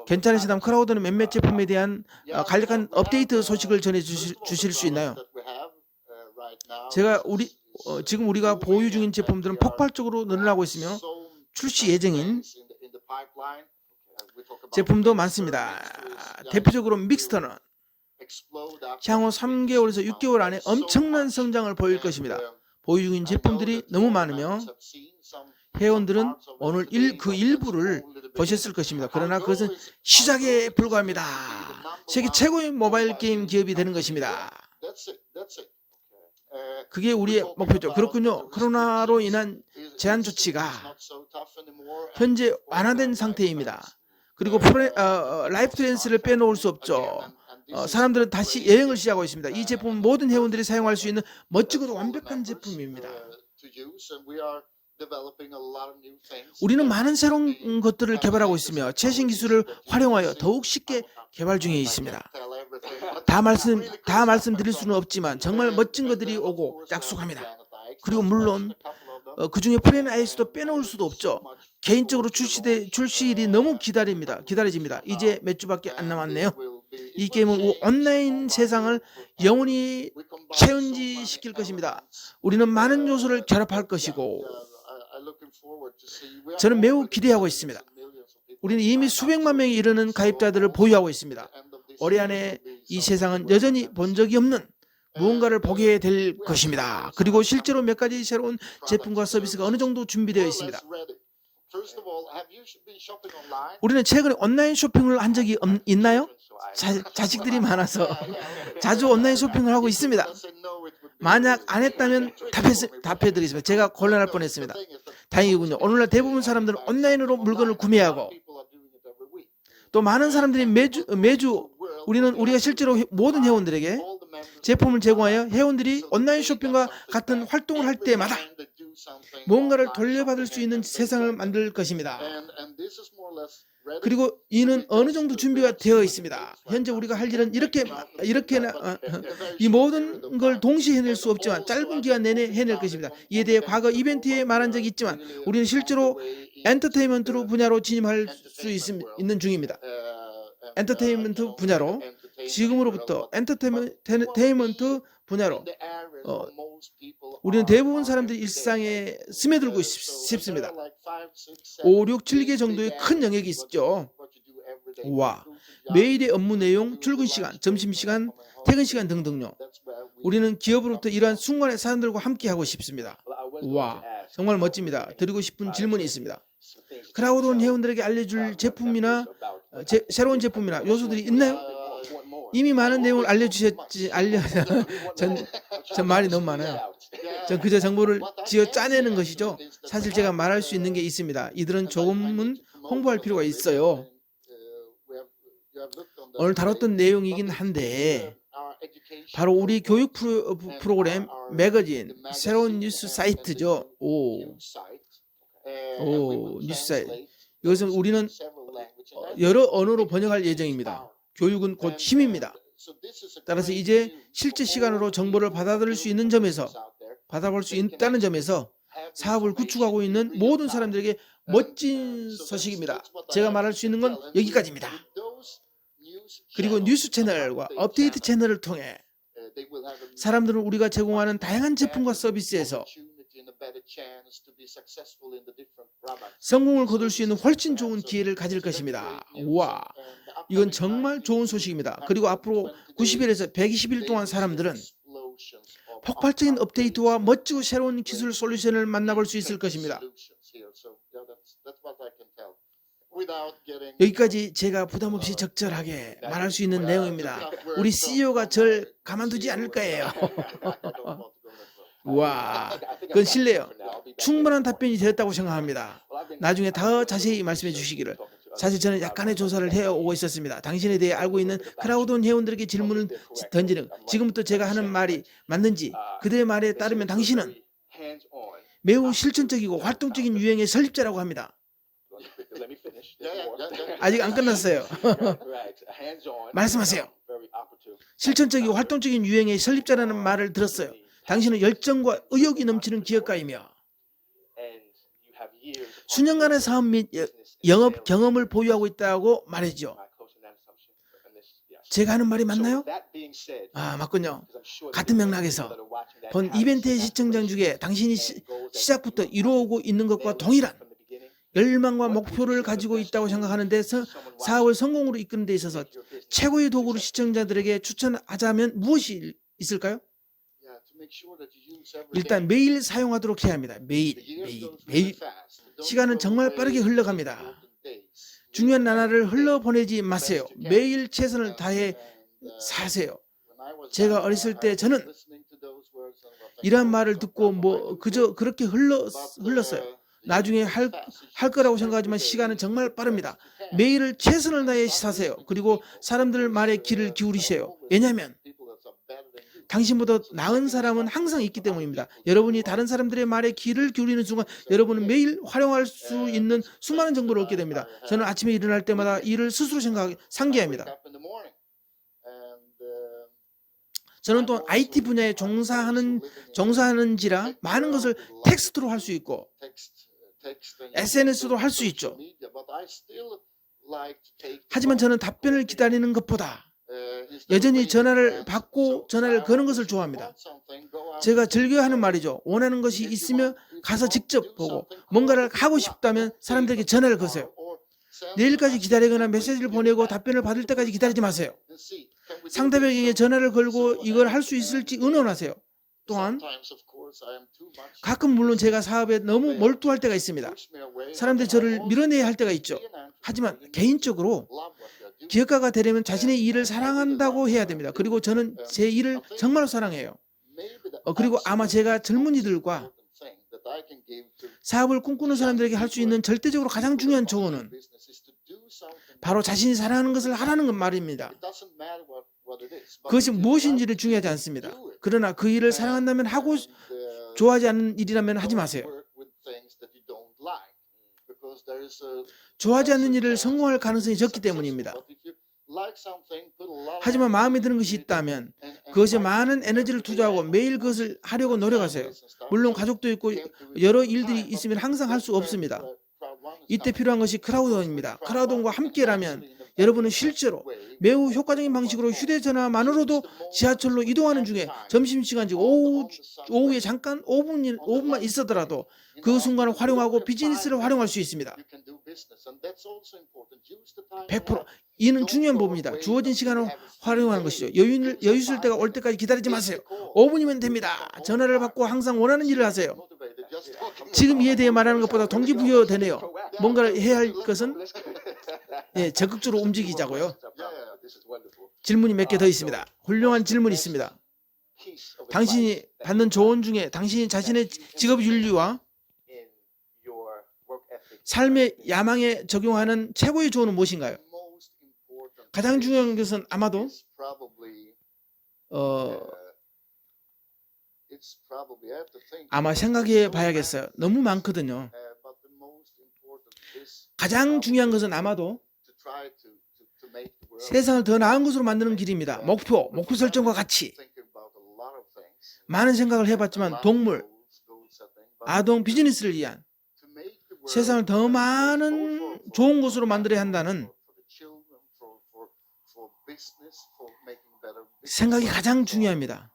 괜찮으시다면 크라우드는 몇몇 제품에 대한 간략한 업데이트 소식을 전해주실 수 있나요? 지금 우리가 보유 중인 제품들은 폭발적으로 늘어나고 있으며 출시 예정인 제품도 많습니다. 대표적으로 믹스터는 향후 3개월에서 6개월 안에 엄청난 성장을 보일 것입니다. 보유 중인 제품들이 너무 많으며 회원들은 오늘 그 일부를 보셨을 것입니다. 그러나 그것은 시작에 불과합니다. 세계 최고의 모바일 게임 기업이 되는 것입니다. 그게 우리의 목표죠. 그렇군요. 코로나로 인한 제한 조치가 현재 완화된 상태입니다. 그리고 라이프 트랜스를 빼놓을 수 없죠. 사람들은 다시 여행을 시작하고 있습니다. 이 제품은 모든 회원들이 사용할 수 있는 멋지고도 완벽한 제품입니다. 우리는 많은 새로운 것들을 개발하고 있으며 최신 기술을 활용하여 더욱 쉽게 개발 중에 있습니다. 다 말씀드릴 수는 없지만 정말 멋진 것들이 오고 약속합니다. 그리고 물론 그 중에 프렌아이스도 빼놓을 수도 없죠. 개인적으로 출시일이 너무 기다려집니다. 이제 몇 주밖에 안 남았네요. 이 게임은 온라인 세상을 영원히 체온지시킬 것입니다. 우리는 많은 요소를 결합할 것이고 저는 매우 기대하고 있습니다. 우리는 이미 수백만 명에 이르는 가입자들을 보유하고 있습니다. 올해 안에 이 세상은 여전히 본 적이 없는 무언가를 보게 될 것입니다. 그리고 실제로 몇 가지 새로운 제품과 서비스가 어느 정도 준비되어 있습니다. 우리는 최근에 온라인 쇼핑을 한 적이 있나요? 자식들이 많아서 자주 온라인 쇼핑을 하고 있습니다. 만약 안 했다면 답해드리겠습니다. 제가 곤란할 뻔했습니다. 다행이군요. 오늘날 대부분 사람들은 온라인으로 물건을 구매하고 또 많은 사람들이 매주 우리가 실제로 모든 회원들에게 제품을 제공하여 회원들이 온라인 쇼핑과 같은 활동을 할 때마다 뭔가를 돌려받을 수 있는 세상을 만들 것입니다. 그리고 이는 어느 정도 준비가 되어 있습니다. 현재 우리가 할 일은 이 모든 걸 동시에 해낼 수 없지만 짧은 기간 내내 해낼 것입니다. 이에 대해 과거 이벤트에 말한 적이 있지만 우리는 실제로 엔터테인먼트 분야로 진입할 수 있는 중입니다. 엔터테인먼트 분야로 지금으로부터 엔터테인먼트 분야로 우리는 대부분 사람들이 일상에 스며들고 싶습니다. 5, 6, 7개 정도의 큰 영역이 있죠. 와, 매일의 업무 내용, 출근 시간, 점심시간, 퇴근 시간 등등요. 우리는 기업으로부터 이러한 순간의 사람들과 함께 하고 싶습니다. 와, 정말 멋집니다. 드리고 싶은 질문이 있습니다. 크라우드온 회원들에게 알려줄 제품이나 새로운 제품이나 요소들이 있나요? 이미 많은 내용을 알려주셨지. 전 말이 너무 많아요. 전 그저 정보를 지어 짜내는 것이죠. 사실 제가 말할 수 있는 게 있습니다. 이들은 조금은 홍보할 필요가 있어요. 오늘 다뤘던 내용이긴 한데 바로 우리 교육 프로그램 매거진 새로운 뉴스 사이트죠. 뉴스 사이트. 이것은 우리는 여러 언어로 번역할 예정입니다. 교육은 곧 힘입니다. 따라서 이제 실제 시간으로 정보를 받아볼 수 있다는 점에서 사업을 구축하고 있는 모든 사람들에게 멋진 소식입니다. 제가 말할 수 있는 건 여기까지입니다. 그리고 뉴스 채널과 업데이트 채널을 통해 사람들은 우리가 제공하는 다양한 제품과 서비스에서 성공을 거둘 수 있는 훨씬 좋은 기회를 가질 것입니다. 와, 이건 정말 좋은 소식입니다. 그리고 앞으로 90일에서 120일 동안 사람들은 폭발적인 업데이트와 멋지고 새로운 기술 솔루션을 만나볼 수 있을 것입니다. 여기까지 제가 부담 없이 적절하게 말할 수 있는 내용입니다. 우리 CEO가 절 가만두지 않을 거예요. 와, 그건 실례요. 충분한 답변이 되었다고 생각합니다. 나중에 더 자세히 말씀해 주시기를. 사실 저는 약간의 조사를 해오고 있었습니다. 당신에 대해 알고 있는 크라우드온 회원들에게 질문을 던지는, 지금부터 제가 하는 말이 맞는지, 그들의 말에 따르면 당신은 매우 실천적이고 활동적인 유행의 설립자라고 합니다. 아직 안 끝났어요. 말씀하세요. 실천적이고 활동적인 유행의 설립자라는 말을 들었어요. 당신은 열정과 의욕이 넘치는 기업가이며 수년간의 사업 및 영업 경험을 보유하고 있다고 말했죠. 제가 하는 말이 맞나요? 아, 맞군요. 같은 맥락에서 본 이벤트의 시청자 중에 당신이 시작부터 이루어오고 있는 것과 동일한 열망과 목표를 가지고 있다고 생각하는 데서 사업을 성공으로 이끄는 데 있어서 최고의 도구를 시청자들에게 추천하자면 무엇이 있을까요? 일단 매일 사용하도록 해야 합니다. 매일. 시간은 정말 빠르게 흘러갑니다. 중요한 하나를 흘러보내지 마세요. 매일 최선을 다해 사세요. 제가 어렸을 때 저는 이런 말을 듣고 그저 그렇게 흘렀어요. 나중에 할 거라고 생각하지만 시간은 정말 빠릅니다. 매일을 최선을 다해 사세요. 그리고 사람들 말에 귀를 기울이세요. 왜냐하면 당신보다 나은 사람은 항상 있기 때문입니다. 여러분이 다른 사람들의 말에 귀를 기울이는 순간 여러분은 매일 활용할 수 있는 수많은 정보를 얻게 됩니다. 저는 아침에 일어날 때마다 이를 스스로 상기합니다. 저는 또 IT 분야에 종사하는지라 많은 것을 텍스트로 할 수 있고 SNS도 할 수 있죠. 하지만 저는 답변을 기다리는 것보다 여전히 전화를 받고 전화를 거는 것을 좋아합니다. 제가 즐겨하는 말이죠. 원하는 것이 있으면 가서 직접 보고 뭔가를 하고 싶다면 사람들에게 전화를 거세요. 내일까지 기다리거나 메시지를 보내고 답변을 받을 때까지 기다리지 마세요. 상대방에게 전화를 걸고 이걸 할 수 있을지 의논하세요. 또한 가끔 물론 제가 사업에 너무 몰두할 때가 있습니다. 사람들이 저를 밀어내야 할 때가 있죠. 하지만 개인적으로 기업가가 되려면 자신의 일을 사랑한다고 해야 됩니다. 그리고 저는 제 일을 정말로 사랑해요. 그리고 아마 제가 젊은이들과 사업을 꿈꾸는 사람들에게 할 수 있는 절대적으로 가장 중요한 조언은 바로 자신이 사랑하는 것을 하라는 것 말입니다. 그것이 무엇인지를 중요하지 않습니다. 그러나 그 일을 사랑한다면 하고 좋아하지 않는 일이라면 하지 마세요. 좋아하지 않는 일을 성공할 가능성이 적기 때문입니다. 하지만 마음에 드는 것이 있다면 그것에 많은 에너지를 투자하고 매일 그것을 하려고 노력하세요. 물론 가족도 있고 여러 일들이 있으면 항상 할 수 없습니다. 이때 필요한 것이 크라우드온입니다. 크라우드온과 함께라면 여러분은 실제로 매우 효과적인 방식으로 휴대전화만으로도 지하철로 이동하는 중에 점심시간 즉 오후에 잠깐 5분만 있어더라도 그 순간을 활용하고 비즈니스를 활용할 수 있습니다. 100%. 이는 중요한 부분입니다. 주어진 시간을 활용하는 것이죠. 여유 있을 때가 올 때까지 기다리지 마세요. 5분이면 됩니다. 전화를 받고 항상 원하는 일을 하세요. 지금 이에 대해 말하는 것보다 동기부여되네요. 뭔가를 해야 할 것은 적극적으로 움직이자고요. 질문이 몇 개 더 있습니다. 훌륭한 질문이 있습니다. 당신이 받는 조언 중에 당신이 자신의 직업 윤리와 삶의 야망에 적용하는 최고의 조언은 무엇인가요? 가장 중요한 것은 아마도 아마 생각해 봐야겠어요. 너무 많거든요. 가장 중요한 것은 아마도 세상을 더 나은 곳으로 만드는 길입니다. 목표 설정과 같이 많은 생각을 해봤지만 동물, 아동, 비즈니스를 위한 세상을 더 많은 좋은 곳으로 만들어야 한다는 생각이 가장 중요합니다.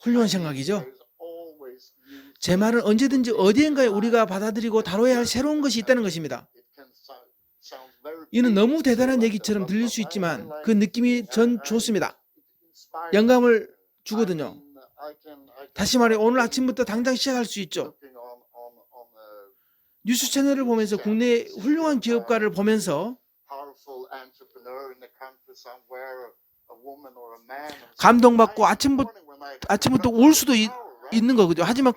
훌륭한 생각이죠. 제 말은 언제든지 어디엔가에 우리가 받아들이고 다뤄야 할 새로운 것이 있다는 것입니다. 이는 너무 대단한 얘기처럼 들릴 수 있지만 그 느낌이 전 좋습니다. 영감을 주거든요. 다시 말해 오늘 아침부터 당장 시작할 수 있죠. 뉴스 채널을 보면서 국내의 훌륭한 기업가를 보면서 감동받고 아침부터 울 수도 있는 거거든요. 하지만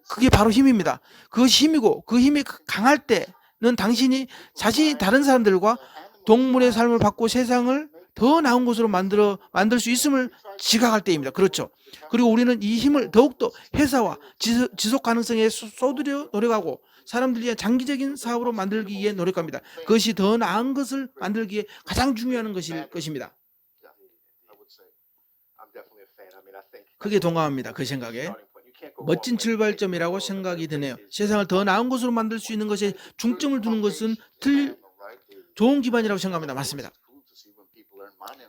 그게 바로 힘입니다. 그것이 힘이고 그 힘이 강할 때는 당신이 자신이 다른 사람들과 동물의 삶을 바꾸고 세상을 더 나은 곳으로 만들 수 있음을 지각할 때입니다. 그렇죠. 그리고 우리는 이 힘을 더욱더 회사와 지속 가능성에 쏟으려 노력하고 사람들 위한 장기적인 사업으로 만들기 위해 노력합니다. 그것이 더 나은 것을 만들기에 가장 중요한 것입니다. 크게 동감합니다. 그 생각에. 멋진 출발점이라고 생각이 드네요. 세상을 더 나은 곳으로 만들 수 있는 것에 중점을 두는 것은 좋은 기반이라고 생각합니다. 맞습니다.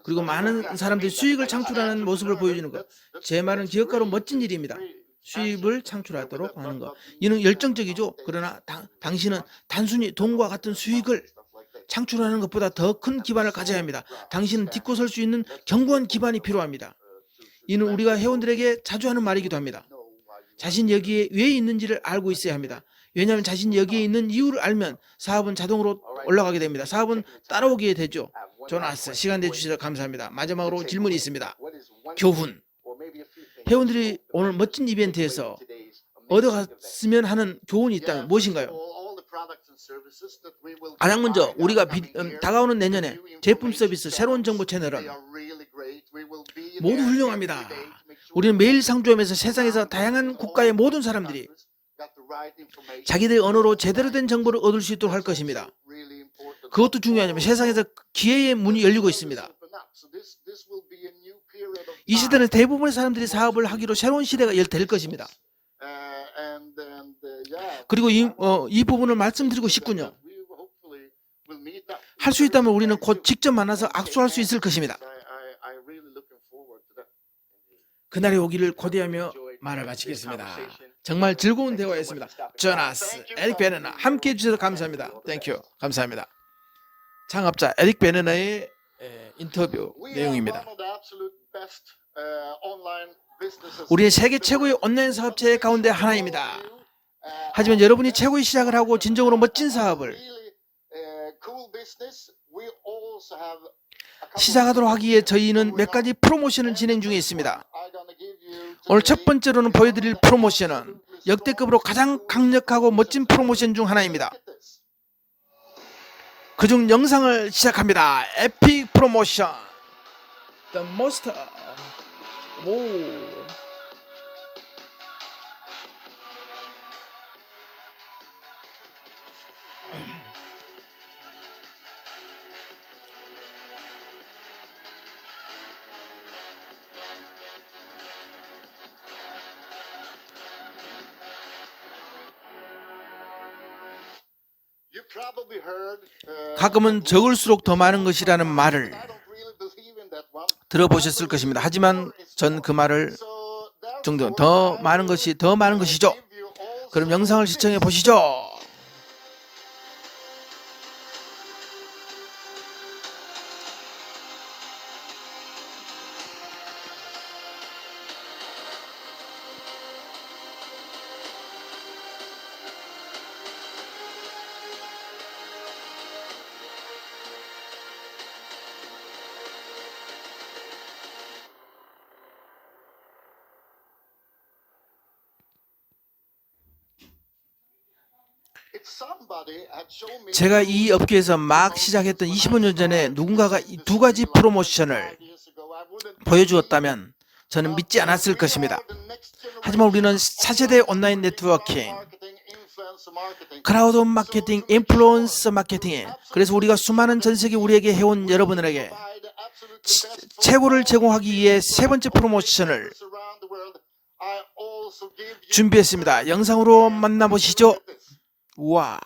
그리고 많은 사람들이 수익을 창출하는 모습을 보여주는 것. 제 말은 기업가로 멋진 일입니다. 수입을 창출하도록 하는 것. 이는 열정적이죠. 그러나 당신은 단순히 돈과 같은 수익을 창출하는 것보다 더 큰 기반을 가져야 합니다. 당신은 딛고 설 수 있는 견고한 기반이 필요합니다. 이는 우리가 회원들에게 자주 하는 말이기도 합니다. 자신이 여기에 왜 있는지를 알고 있어야 합니다. 왜냐하면 자신이 여기에 있는 이유를 알면 사업은 자동으로 올라가게 됩니다. 사업은 따라오게 되죠. 조나스, 시간 내주셔서 감사합니다. 마지막으로 질문이 있습니다. 교훈. 회원들이 오늘 멋진 이벤트에서 얻어갔으면 하는 교훈이 있다면 무엇인가요? 가장 먼저 우리가 다가오는 내년에 제품 서비스 새로운 정보 채널은 모두 훌륭합니다. 우리는 매일 상주하면서 세상에서 다양한 국가의 모든 사람들이 자기들의 언어로 제대로 된 정보를 얻을 수 있도록 할 것입니다. 그것도 중요하지만 세상에서 기회의 문이 열리고 있습니다. 이 시대는 대부분의 사람들이 사업을 하기로 새로운 시대가 될 것입니다. 그리고 이 부분을 말씀드리고 싶군요. 할 수 있다면 우리는 곧 직접 만나서 악수할 수 있을 것입니다. 그날이 오기를 고대하며 말을 마치겠습니다. 정말 즐거운 대화였습니다. 조나스, 에릭 베네나 함께해 주셔서 감사합니다. 땡큐, 감사합니다. 창업자 에릭 베네나의 인터뷰 내용입니다. 우리는 세계 최고의 온라인 사업체 가운데 하나입니다. 하지만 여러분이 최고의 시작을 하고 진정으로 멋진 사업을 시작하도록 하기 위해 저희는 몇 가지 프로모션을 진행 중에 있습니다. 오늘 첫 번째로는 보여드릴 프로모션은 역대급으로 가장 강력하고 멋진 프로모션 중 하나입니다. 그중 영상을 시작합니다. 에픽 프로모션 The Most 가끔은 적을수록 더 많은 것이라는 말을 들어보셨을 것입니다. 하지만 전 그 말을 더 많은 것이죠. 그럼 영상을 시청해 보시죠. 제가 이 업계에서 막 시작했던 25년 전에 누군가가 이 두 가지 프로모션을 보여주었다면 저는 믿지 않았을 것입니다. 하지만 우리는 4세대 온라인 네트워킹, 크라우드 마케팅, 인플루언서 마케팅에 그래서 우리가 수많은 전 세계 우리에게 해온 여러분들에게 최고를 제공하기 위해 세 번째 프로모션을 준비했습니다. 영상으로 만나보시죠. 우와,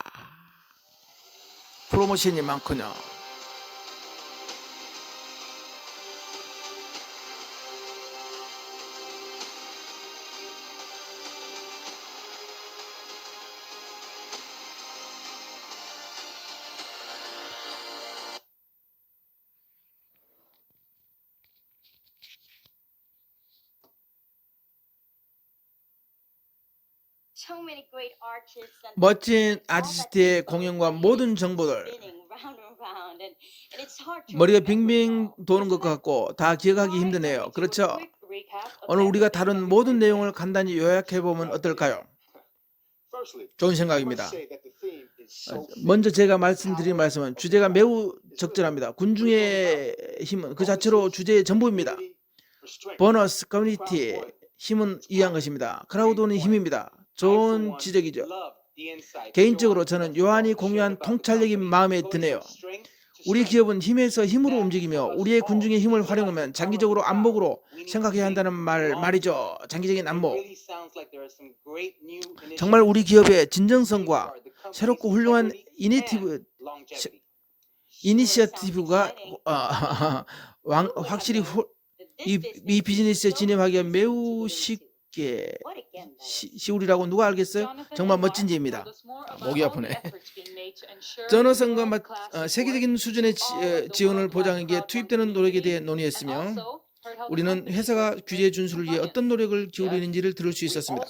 프로모션이 많군요. so many great artists and 멋진 아티스트의 공연과 모든 정보들, spinning round and round, and it's hard to 머리가 remember 빙빙 it all, 도는 것 isn't it? 같고 다 기억하기 힘드네요. 그렇죠? 오늘 우리가 다룬 모든 내용을 간단히 요약해보면 어떨까요? 좋은 생각입니다. 먼저 제가 말씀드린 말씀은 주제가 매우 적절합니다. 군중의 힘은 그 자체로 주제의 전부입니다. 보너스, 커뮤니티, 힘은 이해한 것입니다. 크라우드는 힘입니다. 좋은 지적이죠. 개인적으로 저는 요한이 공유한 통찰력이 마음에 드네요. 우리 기업은 힘에서 힘으로 움직이며 우리의 군중의 힘을 활용하면 장기적으로 안목으로 생각해야 한다는 말이죠. 장기적인 안목. 정말 우리 기업의 진정성과 새롭고 훌륭한 이니시어티브가 확실히 이 비즈니스에 진입하기가 매우 쉽게 시울이라고 누가 알겠어요? 정말 멋진 지입니다. 목이 아프네. 전어선과 세계적인 수준의 지원을 보장하기에 투입되는 노력에 대해 논의했으며 우리는 회사가 규제 준수를 위해 어떤 노력을 기울이는지를 들을 수 있었습니다.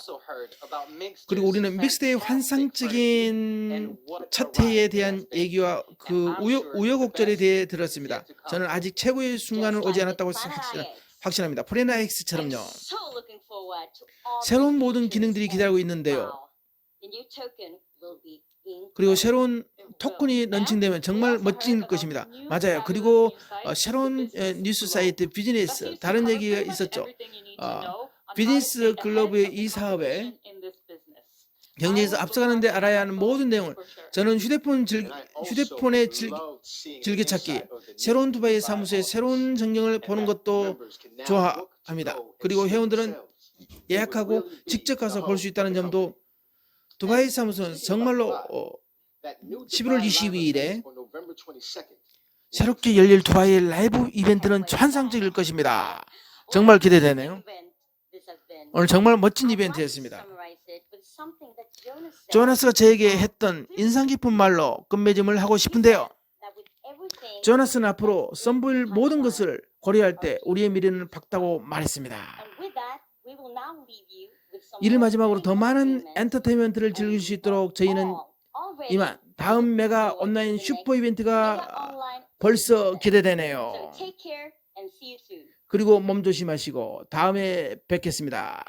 그리고 우리는 믹스데이의 환상적인 첫 회에 대한 얘기와 그 우여곡절에 대해 들었습니다. 저는 아직 최고의 순간은 오지 않았다고 확신합니다. 프레나 X처럼요. So looking forward to all 새로운 the 모든 features 기능들이 기다리고 있는데요. now. The new token will be 그리고 새로운 토큰이 런칭되면 정말 멋진 것입니다. 맞아요. 그리고 새로운 뉴스 사이트 비즈니스, 다른 얘기가 있었죠. 비즈니스 글러브의 이 사업에 경쟁에서 앞서가는데 알아야 하는 모든 내용을 저는 휴대폰의 즐겨찾기, 새로운 두바이 사무소의 새로운 전경을 보는 것도 좋아합니다. 그리고 회원들은 예약하고 직접 가서 볼 수 있다는 점도 두바이 사무소는 정말로 11월 22일에 새롭게 열릴 두바이의 라이브 이벤트는 환상적일 것입니다. 정말 기대되네요. 오늘 정말 멋진 이벤트였습니다. 조나스가 저에게 했던 인상 깊은 말로 끝맺음을 하고 싶은데요. 조나스는 앞으로 썸보일 모든 것을 고려할 때 우리의 미래는 밝다고 말했습니다. 이를 마지막으로 더 많은 엔터테인먼트를 즐길 수 있도록 저희는 이만 다음 메가 온라인 슈퍼 이벤트가 벌써 기대되네요. 그리고 몸 조심하시고 다음에 뵙겠습니다.